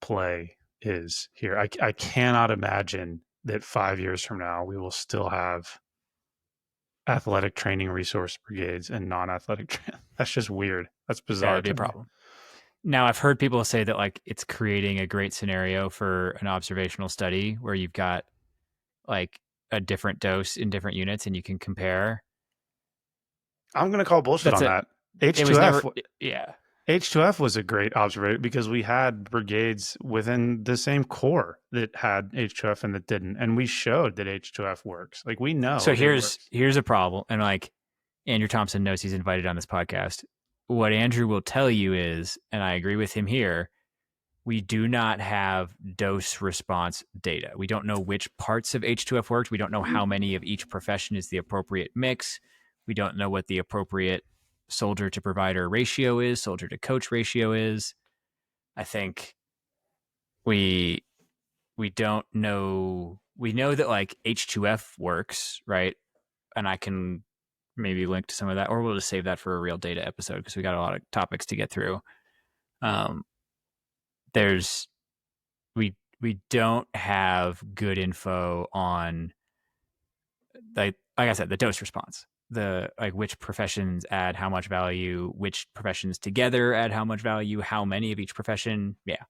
play is here. I cannot imagine that 5 years from now we will still have athletic training resource brigades and non-athletic. That's just weird. That's Yeah, bizarre that'd be to a me. problem. Now, I've heard people say that like it's creating a great scenario for an observational study where you've got like a different dose in different units and you can compare. I'm going to call bullshit That's on it. that. It was never, H2F yeah. H2F was a great observation because we had brigades within the same corps that had H2F and that didn't, and we showed that H2F works. Like we know So it works. here's a problem, and like Andrew Thompson knows he's invited on this podcast. What Andrew will tell you is, and I agree with him here, we do not have dose response data. We don't know which parts of H2F worked. We don't know how many of each profession is the appropriate mix. We don't know what the appropriate soldier to provider ratio is, soldier to coach ratio is. I think we don't know. We know that like H2F works, right? And I can maybe link to some of that, or we'll just save that for a real data episode because we got a lot of topics to get through. Um, there's we don't have good info on like I said, the dose response, the like which professions add how much value, which professions together add how much value, how many of each profession. Yeah.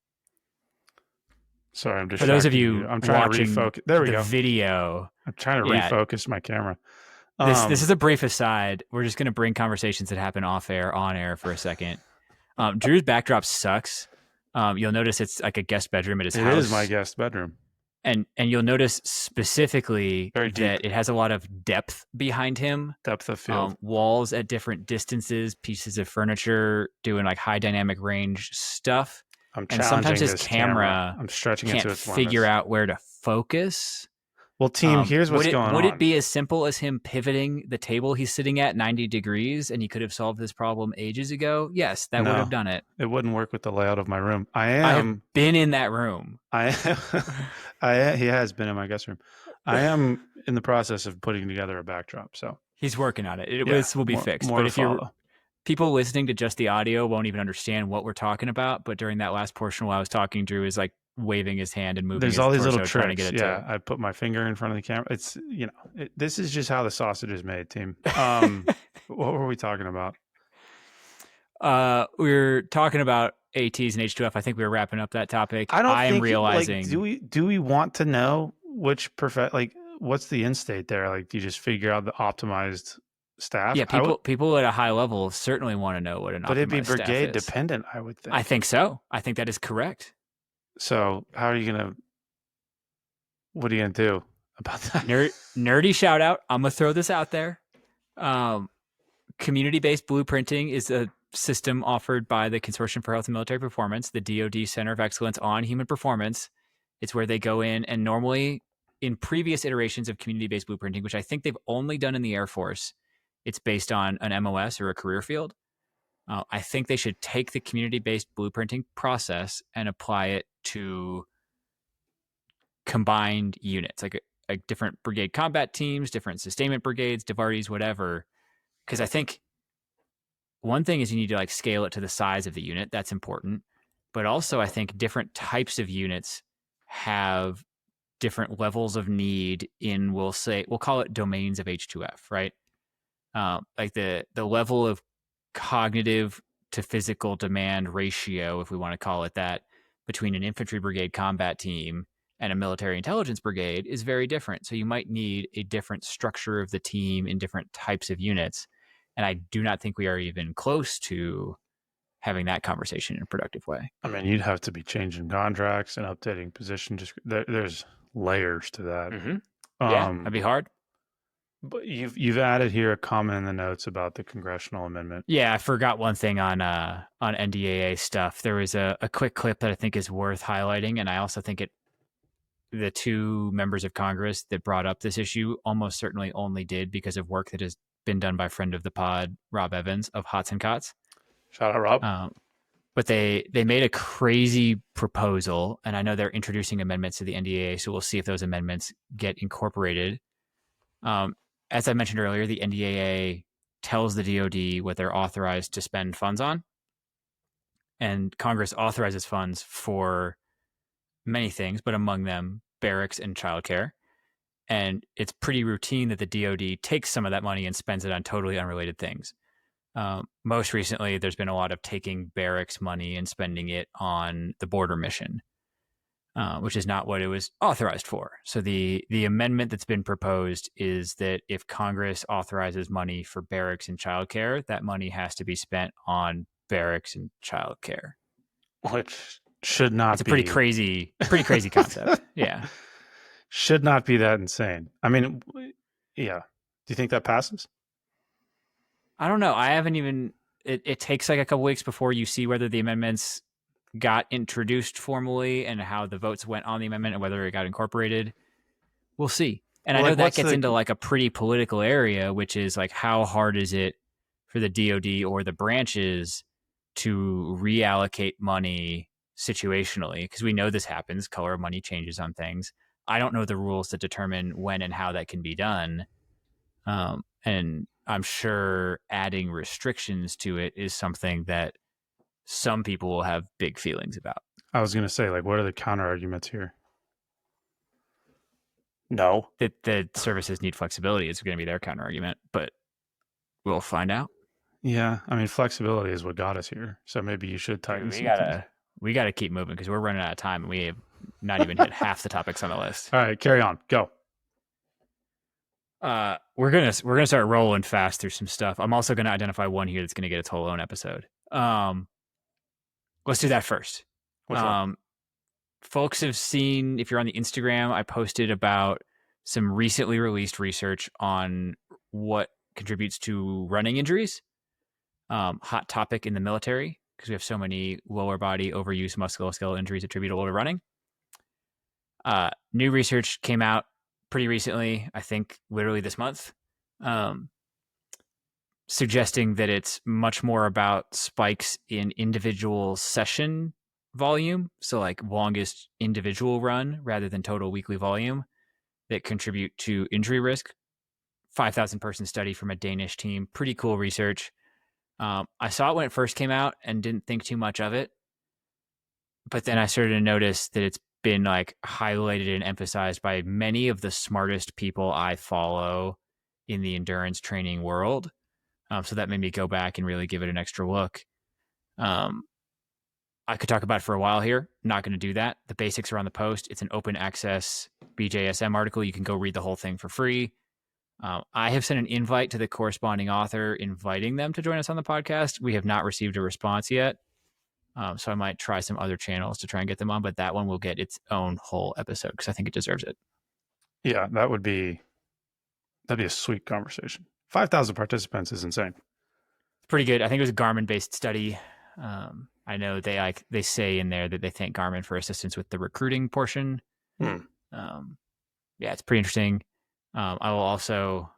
Sorry, I'm For those of distracting you. you I'm trying to watching refocus. There we the go. video, I'm trying to yeah, refocus my camera. this is a brief aside. We're just going to bring conversations that happen off air on air for a second. Drew's backdrop sucks. You'll notice it's like a guest bedroom at his It house. is my guest bedroom. And you'll notice specifically Very deep. that it has a lot of depth behind him. Depth of field. Walls at different distances, pieces of furniture doing like high dynamic range stuff. I'm And challenging sometimes his this camera I'm stretching it can't to its figure limits. out where to focus. Well, team, here's what's going on. Would it be as simple as him pivoting the table he's sitting at 90 degrees and he could have solved this problem ages ago? Yes, that would have done it. It wouldn't work with the layout of my room. I have been in that room. He has been in my guest room. I am in the process of putting together a backdrop. So he's working on it. This will be fixed. More but to if follow. People listening to just the audio won't even understand what we're talking about. But during that last portion while I was talking, Drew is like waving his hand and moving. There's his all these torso, little trying tricks. to get it I put my finger in front of the camera. It's this is just how the sausage is made, team. What were we talking about? We were talking about ATs and H2F. I think we were wrapping up that topic. I am realizing. Do we want to know which what's the end state there? Like, do you just figure out the optimized staff? Yeah, people at a high level certainly want to know what an optimized staff is. But it'd be brigade dependent, I would think. I think so. I think that is correct. So what are you gonna do about that? Nerdy shout out. I'm gonna throw this out there. Community-based blueprinting is a system offered by the Consortium for Health and Military Performance, the DoD Center of Excellence on Human Performance. It's where they go in and normally in previous iterations of community-based blueprinting, which I think they've only done in the Air Force, it's based on an MOS or a career field. I think they should take the community-based blueprinting process and apply it to combined units. Like like different brigade combat teams, different sustainment brigades, DIVARTIs, whatever. Because I think one thing is you need to like scale it to the size of the unit. That's important. But also, I think different types of units have different levels of need in, we'll call it domains of H2F, right? Like the level of cognitive to physical demand ratio, if we want to call it that, between an infantry brigade combat team and a military intelligence brigade is very different. So you might need a different structure of the team in different types of units. And I do not think we are even close to having that conversation in a productive way. I mean, you'd have to be changing contracts and updating position. Just there's layers to that. Mm-hmm. Yeah, that'd be hard. But you've added here a comment in the notes about the congressional amendment. Yeah, I forgot one thing on NDAA stuff. There was a quick clip that I think is worth highlighting, and I also think the two members of Congress that brought up this issue almost certainly only did because of work that has been done by friend of the pod, Rob Evans of Hots and Cots. Shout out, Rob. But they made a crazy proposal, and I know they're introducing amendments to the NDAA, so we'll see if those amendments get incorporated. As I mentioned earlier, the NDAA tells the DoD what they're authorized to spend funds on, and Congress authorizes funds for many things, but among them, barracks and childcare. And it's pretty routine that the DoD takes some of that money and spends it on totally unrelated things. Most recently, there's been a lot of taking barracks money and spending it on the border mission, which is not what it was authorized for. So the amendment that's been proposed is that if Congress authorizes money for barracks and childcare, that money has to be spent on barracks and childcare. Which should not it's a pretty crazy concept. Yeah. Should not be that insane. I mean, yeah. Do you think that passes? I don't know. I haven't even, it takes like a couple weeks before you see whether the amendments got introduced formally and how the votes went on the amendment and whether it got incorporated. We'll see. And I know that gets into like a pretty political area, which is like, how hard is it for the DoD or the branches to reallocate money situationally? Because we know this happens. Color of money changes on things. I don't know the rules that determine when and how that can be done. And I'm sure adding restrictions to it is something that some people will have big feelings about. I was going to say, like, what are the counter arguments here? No. That the services need flexibility is going to be their counter argument, but we'll find out. Yeah. I mean, flexibility is what got us here. So maybe you should tighten we gotta keep moving because we're running out of time and we have not even hit half the topics on the list. All right, carry on. Go. We're gonna start rolling fast through some stuff. I'm also gonna identify one here that's gonna get its whole own episode. Let's do that first. Which one? Folks have seen, if you're on the Instagram, I posted about some recently released research on what contributes to running injuries. Hot topic in the military because we have so many lower body overuse musculoskeletal injuries attributable to running. New research came out pretty recently, I think literally this month, suggesting that it's much more about spikes in individual session volume, so like longest individual run rather than total weekly volume, that contribute to injury risk. 5,000 person study from a Danish team. Pretty cool research. I saw it when it first came out and didn't think too much of it. But then I started to notice that it's been like highlighted and emphasized by many of the smartest people I follow in the endurance training world. So that made me go back and really give it an extra look. I could talk about it for a while here. I'm not going to do that. The basics are on the post. It's an open access BJSM article. You can go read the whole thing for free. I have sent an invite to the corresponding author inviting them to join us on the podcast. We have not received a response yet. So I might try some other channels to try and get them on, but that one will get its own whole episode because I think it deserves it. Yeah, that'd be a sweet conversation. 5,000 participants is insane. Pretty good. I think it was a Garmin-based study. I know they say in there that they thank Garmin for assistance with the recruiting portion. Yeah, it's pretty interesting. I will also,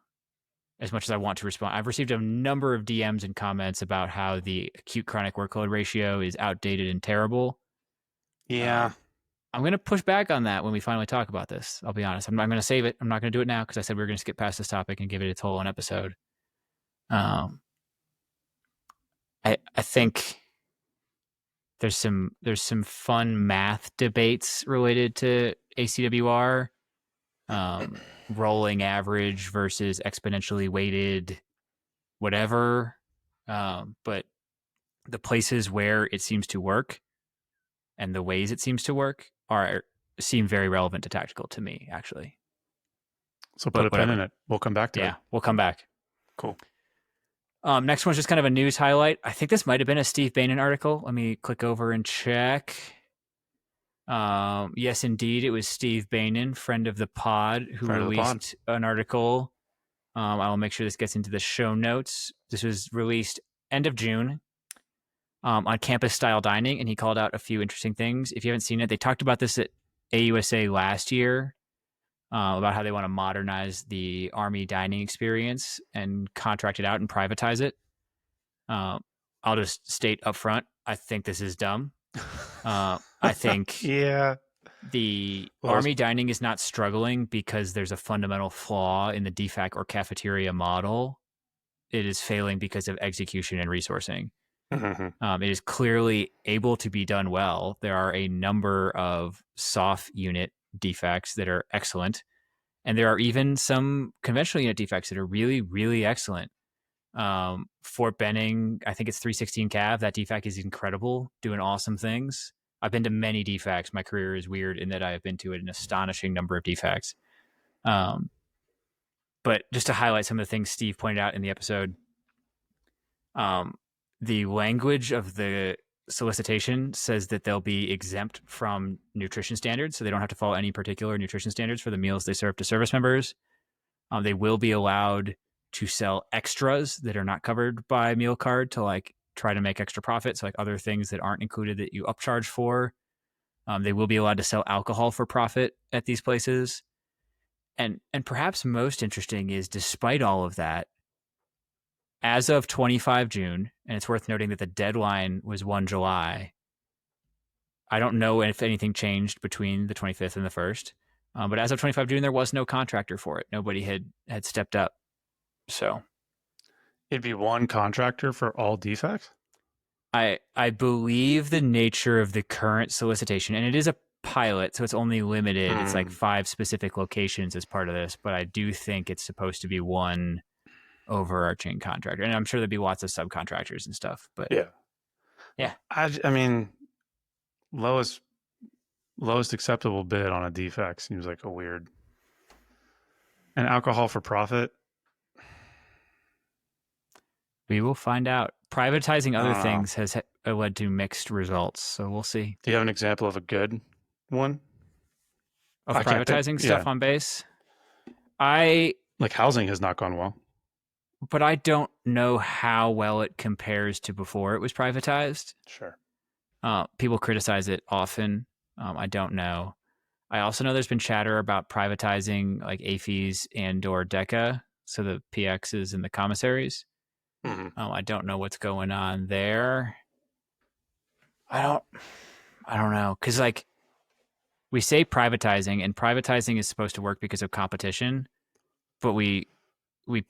as much as I want to respond, I've received a number of DMs and comments about how the acute chronic workload ratio is outdated and terrible. Yeah. I'm going to push back on that when we finally talk about this. I'll be honest. I'm going to save it. I'm not going to do it now because I said we were going to skip past this topic and give it its whole own episode. Um, I think there's some fun math debates related to ACWR, rolling average versus exponentially weighted, whatever. But the places where it seems to work and the ways it seems to work seem very relevant to tactical to me, actually. So put But a pin whatever. in it. We'll come back to it. Yeah, we'll come back. Cool. Next one's just kind of a news highlight. I think this might have been a Steve Bannon article. Let me click over and check. Yes, indeed, it was Steve Bannon, friend of the pod, who released an article. I will make sure this gets into the show notes. This was released end of June on campus-style dining, and he called out a few interesting things. If you haven't seen it, they talked about this at AUSA last year, about how they want to modernize the Army dining experience and contract it out and privatize it. I'll just state up front, I think this is dumb. I think yeah, the Army dining is not struggling because there's a fundamental flaw in the DFAC or cafeteria model. It is failing because of execution and resourcing. Mm-hmm. It is clearly able to be done well. There are a number of soft unit defects that are excellent. And there are even some conventional unit defects that are really, really excellent. Fort Benning, I think it's 316 Cav. That defect is incredible, doing awesome things. I've been to many defects. My career is weird in that I have been to an astonishing number of defects. But just to highlight some of the things Steve pointed out in the episode, the language of the solicitation says that they'll be exempt from nutrition standards, so they don't have to follow any particular nutrition standards for the meals they serve to service members. They will be allowed to sell extras that are not covered by meal card to like try to make extra profits, like other things that aren't included that you upcharge for. They will be allowed to sell alcohol for profit at these places. And perhaps most interesting is, despite all of that, as of 25 June, and it's worth noting that the deadline was 1 July. I don't know if anything changed between the 25th and the 1st, but as of 25 June, there was no contractor for it. Nobody had stepped up. So it'd be one contractor for all defects? I believe the nature of the current solicitation, and it is a pilot, so it's only limited. It's like 5 specific locations as part of this, but I do think it's supposed to be one overarching contractor, and I'm sure there'd be lots of subcontractors and stuff. But yeah. I mean, lowest acceptable bid on a defect seems like a weird. And alcohol for profit. We will find out. Privatizing other things has led to mixed results, so we'll see. Do you have an example of a good one? Of privatizing stuff on base? Like housing has not gone well. But I don't know how well it compares to before it was privatized. Sure. People criticize it often. I don't know. I also know there's been chatter about privatizing like AFES and or DECA, so the PXs and the commissaries. Mm-hmm. I don't know what's going on there. I don't know, because like we say privatizing, and privatizing is supposed to work because of competition, but we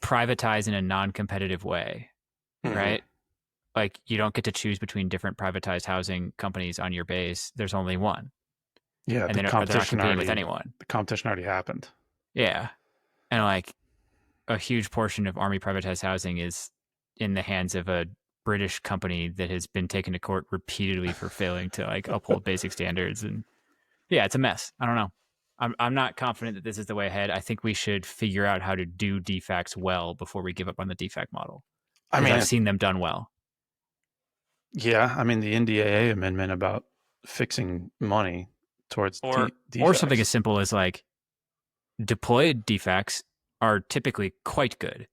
privatize in a non-competitive way, right? Like you don't get to choose between different privatized housing companies on your base. There's only one. Yeah, and they're not competing with anyone. The competition already happened. Yeah, and like a huge portion of Army privatized housing is in the hands of a British company that has been taken to court repeatedly for failing to like uphold basic standards. And yeah, it's a mess. I don't know. I'm not confident that this is the way ahead. I think we should figure out how to do defects well before we give up on the defect model. I mean, I've seen them done well. Yeah, I mean the NDAA amendment about fixing money towards or something as simple as like deployed defects are typically quite good,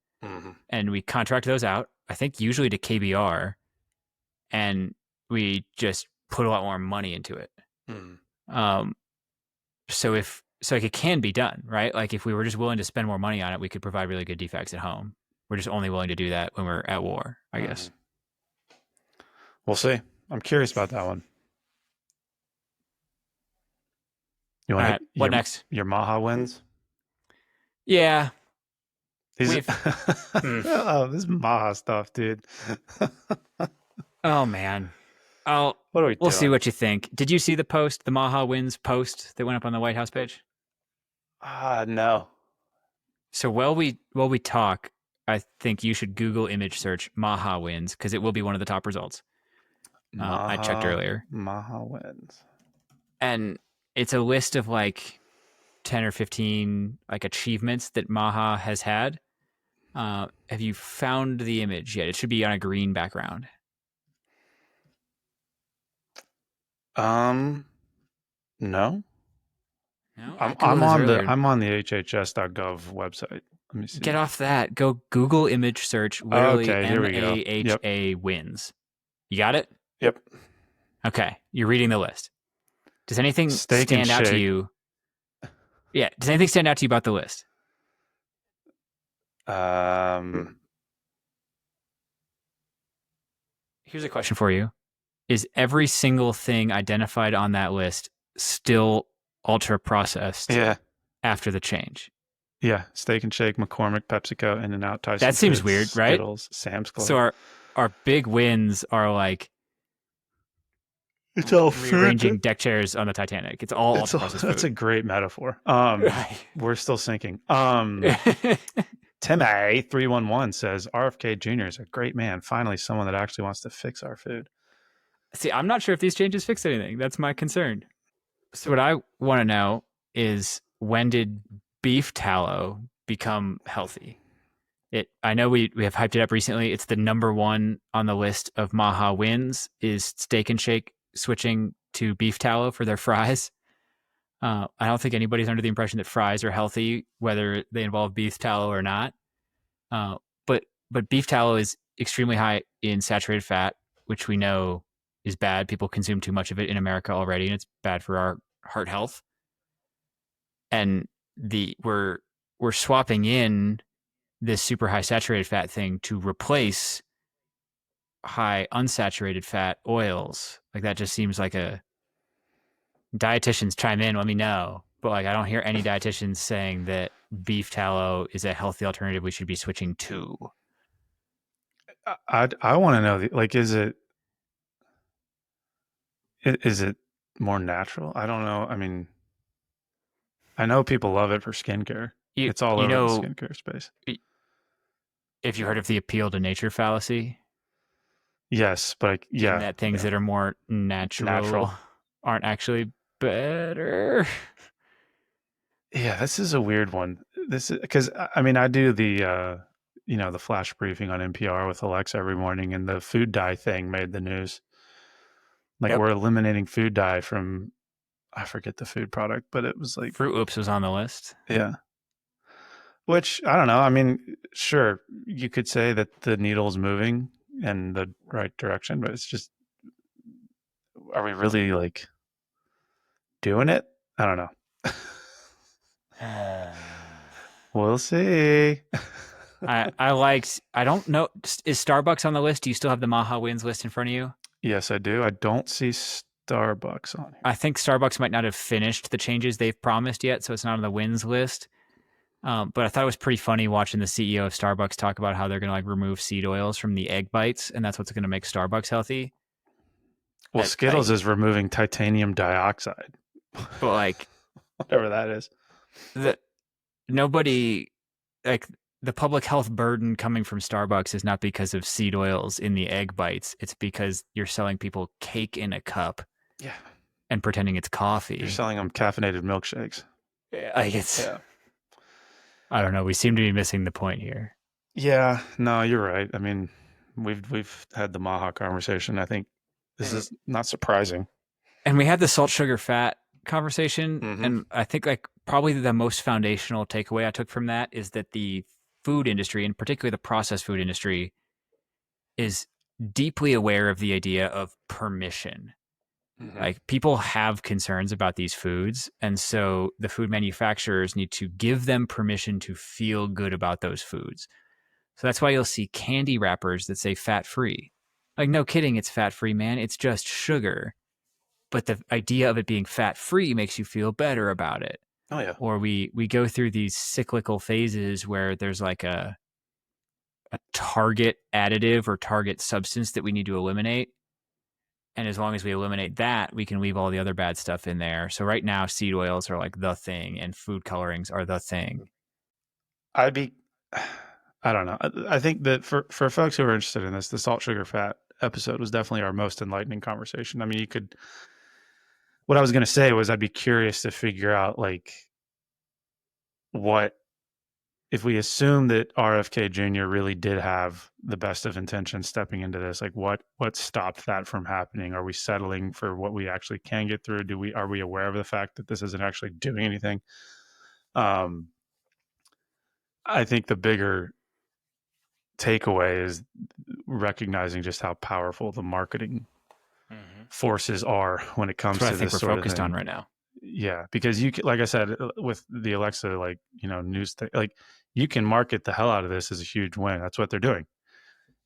and we contract those out. I think usually to KBR, and we just put a lot more money into it. So like it can be done, right? Like if we were just willing to spend more money on it, we could provide really good defects at home. We're just only willing to do that when we're at war, I guess. We'll see. I'm curious about that one. You All want right, to what next? your Maha wins? Yeah, These we've. Mm. oh, this Maha stuff, dude. Oh man. Oh, What are we we'll see doing? what you think. Did you see the post, the Maha wins post that went up on the White House page? No. So while we talk, I think you should Google image search Maha wins because it will be one of the top results. I checked earlier, Maha wins. and it's a list of like 10 or 15 like achievements that Maha has had. Have you found the image yet? It should be on a green background. No. No, I googled this earlier. I'm on the hhs.gov website. Let me Get see. off that. Go Google image search. Literally Okay, here we go. Yep. MAHA wins. You got it? Yep. Okay, you're reading the list. Does anything Steak and stand out to shake. you? Yeah. Does anything stand out to you about the list? Um Here's a question for you. Is every single thing identified on that list still ultra processed yeah. after the change? Yeah. Steak and Shake, McCormick, PepsiCo, In-N-Out, Tyson That seems Foods, weird, right? Skittles, Sam's So Club. our big wins are like It's all rearranging food. deck chairs on the Titanic. It's all ultra processed That's a food. great metaphor. Right. We're still sinking. Tim A 311 says RFK Jr. is a great man. Finally, someone that actually wants to fix our food. See, I'm not sure if these changes fix anything. That's my concern. So what I want to know is when did beef tallow become healthy? I know we have hyped it up recently. It's the number one on the list of Maha wins is Steak and Shake switching to beef tallow for their fries. I don't think anybody's under the impression that fries are healthy, whether they involve beef tallow or not. Uh, but beef tallow is extremely high in saturated fat, which we know is bad. People consume too much of it in America already, and it's bad for our heart health. And we're swapping in this super high saturated fat thing to replace high unsaturated fat oils. Like that just seems like a dietitians chime in, let me know. But like I don't hear any dietitians saying that beef tallow is a healthy alternative we should be switching to. I want to know, like, is it more natural? I don't know. I mean, I know people love it for skincare. You It's all you over the know skincare space. if you heard of the appeal to nature fallacy, Yes, but in yeah, that things yeah, that are more natural natural. aren't actually better. Yeah, this is a weird one. This is because I mean I do the the flash briefing on NPR with Alexa every morning, and the food dye thing made the news. Like Yep. we're eliminating food dye from I forget the food product, but it was like Fruit Loops was on the list. yeah. Which I don't know. I mean, sure, you could say that the needle's moving in the right direction, but it's just are we really like doing it? I don't know. We'll see. I don't know, is Starbucks on the list? Do you still have the Maha wins list in front of you? Yes, I do. I don't see Starbucks on I here. think Starbucks might not have finished the changes they've promised yet, so it's not on the wins list. But I thought it was pretty funny watching the CEO of Starbucks talk about how they're going to like remove seed oils from the egg bites, and that's what's going to make Starbucks healthy. Well, Skittles is removing titanium dioxide, But like whatever that is. the nobody like the public health burden coming from Starbucks is not because of seed oils in the egg bites. It's because you're selling people cake in a cup Yeah. and pretending it's You're coffee. selling them caffeinated milkshakes. Like it's Yeah. I don't know. We seem to be missing the point here. Yeah. No, you're right. I mean, we've had the Maha conversation. I think this is not surprising. And we had the salt, sugar, fat conversation, Mm-hmm. and I think like probably the most foundational takeaway I took from that is that the food industry, and particularly the processed food industry, is deeply aware of the idea of permission. Mm-hmm. Like people have concerns about these foods, and so the food manufacturers need to give them permission to feel good about those foods. So that's why you'll see candy wrappers that say fat free. Like no kidding, it's fat free, man. It's just sugar. but the idea of it being fat free makes you feel better about it. Oh yeah. Or we go through these cyclical phases where there's like a target additive or target substance that we need to eliminate. And as long as we eliminate that, we can leave all the other bad stuff in there. So right now, seed oils are like the thing, and food colorings are the thing. I'd be, I don't know. I think that for folks who are interested in this, the salt, sugar, fat episode was definitely our most enlightening conversation. I mean, you could, what I was going to say was I'd be curious to figure out like what, if we assume that RFK Jr. really did have the best of intentions stepping into this, like what stopped that from happening? Are we settling for what we actually can get through? Are we aware of the fact that this isn't actually doing anything? Um, I think the bigger takeaway is recognizing just how powerful the marketing Mm-hmm. forces are when it That's comes what I to think this we're sort of focused on thing. right now. Yeah, because like I said, with the Alexa, like, news thing, like you can market the hell out of this as a huge win. That's what they're doing.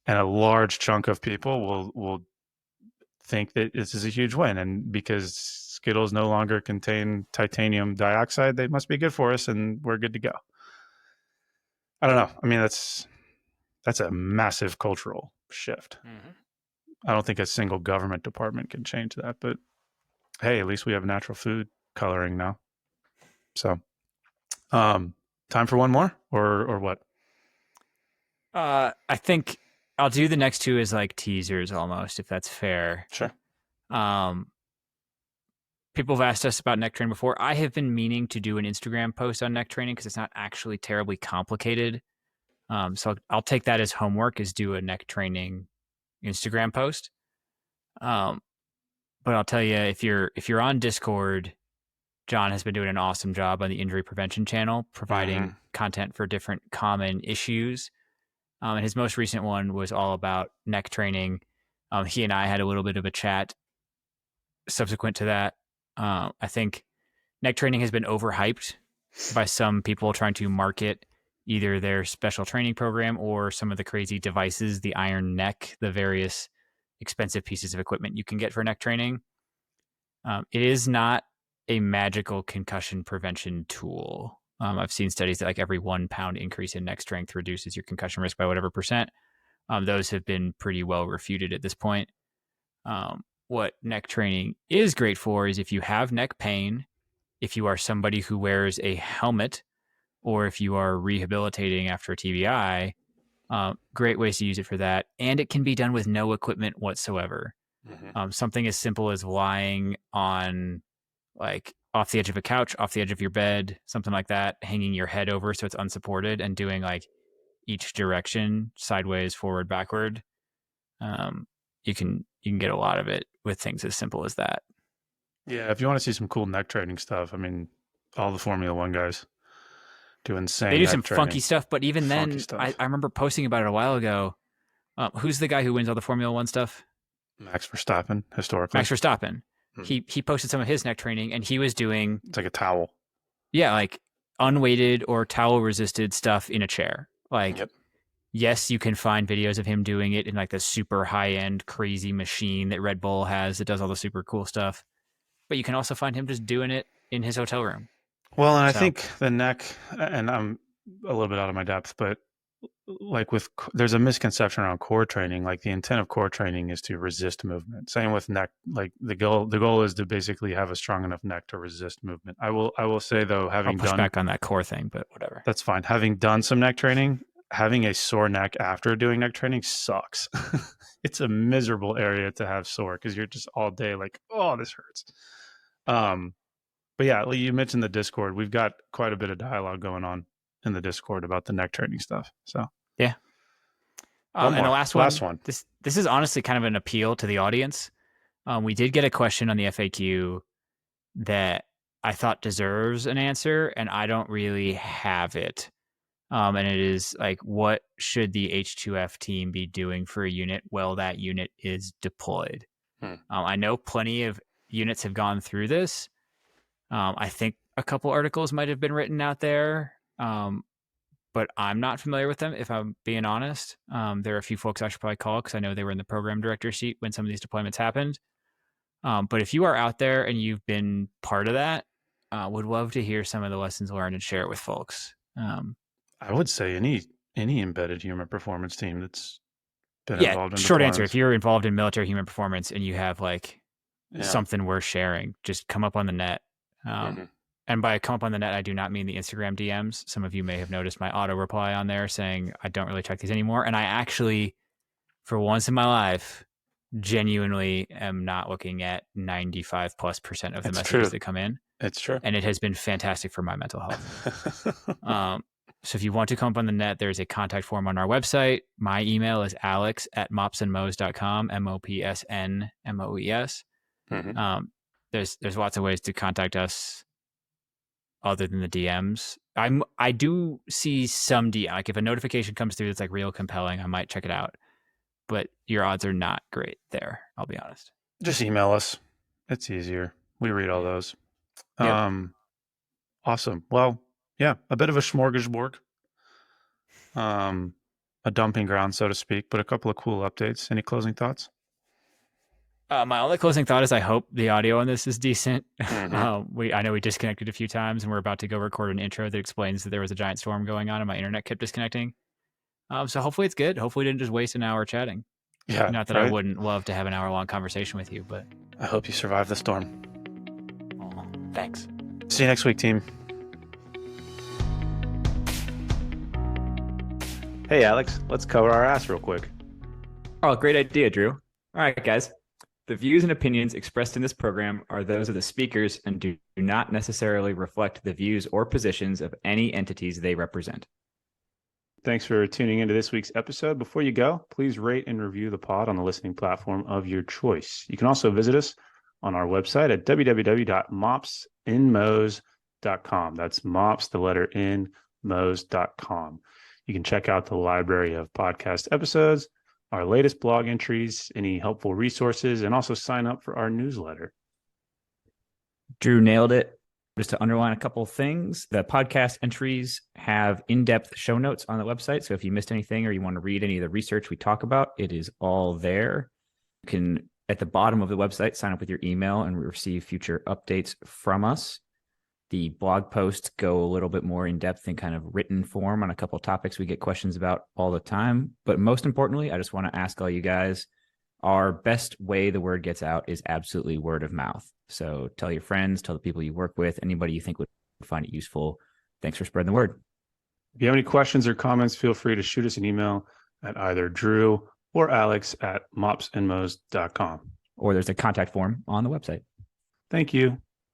And a large chunk of people will think that this is a huge win. And because Skittles no longer contain titanium dioxide, they must be good for us and we're good to go. I don't know. I mean, that's a massive cultural shift. Mm-hmm. I don't think a single government department can change that, but hey, at least we have natural food coloring now. So, time for one more or what? I think I'll do the next two as like teasers almost, if that's fair. Sure. Um, People have asked us about neck training before. I have been meaning to do an Instagram post on neck training because it's not actually terribly complicated. So I'll take that as homework, is do a neck training Instagram post. Um, but I'll tell you, if you're on Discord, John has been doing an awesome job on the injury prevention channel, providing Mm-hmm. content for different common issues. And his most recent one was all about neck training. He and I had a little bit of a chat subsequent to that. I think neck training has been overhyped by some people trying to market either their special training program or some of the crazy devices, the iron neck, the various expensive pieces of equipment you can get for neck training. It is not a magical concussion prevention tool. I've seen studies that like every 1 pound increase in neck strength reduces your concussion risk by whatever percent. Those have been pretty well refuted at this point. What neck training is great for is if you have neck pain, if you are somebody who wears a helmet, or if you are rehabilitating after a TBI, great ways to use it for that. And it can be done with no equipment whatsoever. Mm-hmm. Something as simple as lying on, like, off the edge of a couch, off the edge of your bed, something like that, hanging your head over so it's unsupported and doing like each direction, sideways, forward, backward. Um, you can get a lot of it with things as simple as that. Yeah, if you want to see some cool neck training stuff, I mean, all the Formula One guys do They insane do some neck funky training, stuff, but even funky then, I, stuff. I remember posting about it a while ago. Who's the guy who wins all the Formula One stuff? Max Verstappen, historically, Max Verstappen. hmm. He posted some of his neck training, and he was doing, It's like a towel. yeah, like unweighted or towel resisted stuff in a chair. Like, Yep. yes, you can find videos of him doing it in like the super high end crazy machine that Red Bull has that does all the super cool stuff, but you can also find him just doing it in his hotel room. Well, and I So think the neck, and I'm a little bit out of my depth, but like there's a misconception around core training. Like the intent of core training is to resist movement. Same with neck. Like the goal is to basically have a strong enough neck to resist movement. I will say though, I'll having push done, back on that core thing, but whatever. that's fine. Having done some neck training, having a sore neck after doing neck training sucks. It's a miserable area to have sore because you're just all day like, oh, this hurts. Um, but yeah, you mentioned the Discord. We've got quite a bit of dialogue going on in the Discord about the neck training stuff. So Yeah. one And the more, last last one, one. this is honestly kind of an appeal to the audience. We did get a question on the FAQ that I thought deserves an answer, and I don't really have it. And it is like, what should the H2F team be doing for a unit while that unit is deployed? Hmm. I know plenty of units have gone through this. I think a couple articles might have been written out there, but I'm not familiar with them, if I'm being honest. There are a few folks I should probably call because I know they were in the program director seat when some of these deployments happened. But if you are out there and you've been part of that, would love to hear some of the lessons learned and share it with folks. I would say any embedded human performance team that's been Yeah, involved in short answer. If deployments. you're involved in military human performance and you have like Yeah. something worth sharing, just come up on the net. Hmm. And by come up on the net, I do not mean the Instagram DMs. Some of you may have noticed my auto reply on there saying I don't really check these anymore. And I actually, for once in my life, genuinely am not looking at 95+% of the It's messages true. that come in. It's true. And it has been fantastic for my mental health. So if you want to come up on the net, there's a contact form on our website. My email is alex@mopsandmoes.com, MOPSNMOES. Hmm. There's lots of ways to contact us other than the DMs. I do see some DM. Like if a notification comes through that's like real compelling, I might check it out. But your odds are not great there. I'll be honest. Just email us. It's easier. We read all those. Yep. Awesome. Well, yeah, a bit of a smorgasbord, a dumping ground, so to speak, but a couple of cool updates. Any closing thoughts? My only closing thought is I hope the audio on this is decent. Mm-hmm. I know we disconnected a few times, and we're about to go record an intro that explains that there was a giant storm going on, and my internet kept disconnecting. So hopefully it's good. Hopefully we didn't just waste an hour chatting. Yeah, Not that I right. wouldn't love to have an hour-long conversation with you, but I hope you survive the storm. thanks. See you next week, team. Hey, Alex, let's cover our ass real quick. Oh, great idea, Drew. All right, guys. The views and opinions expressed in this program are those of the speakers and do not necessarily reflect the views or positions of any entities they represent. Thanks for tuning into this week's episode. Before you go, please rate and review the pod on the listening platform of your choice. You can also visit us on our website at www.mopsinmos.com. That's mops, the letter N, mos.com. You can check out the library of podcast episodes, our latest blog entries, any helpful resources, and also sign up for our newsletter. Drew nailed it. Just to underline a couple of things, the podcast entries have in-depth show notes on the website. So if you missed anything or you want to read any of the research we talk about, it is all there. You can, at the bottom of the website, sign up with your email and receive future updates from us. The blog posts go a little bit more in depth in kind of written form on a couple of topics we get questions about all the time. But most importantly, I just want to ask all you guys, our best way the word gets out is absolutely word of mouth. So tell your friends, tell the people you work with, anybody you think would find it useful. Thanks for spreading the word. If you have any questions or comments, feel free to shoot us an email at either Drew or Alex at mopsandmos.com. Or there's a contact form on the website. Thank you.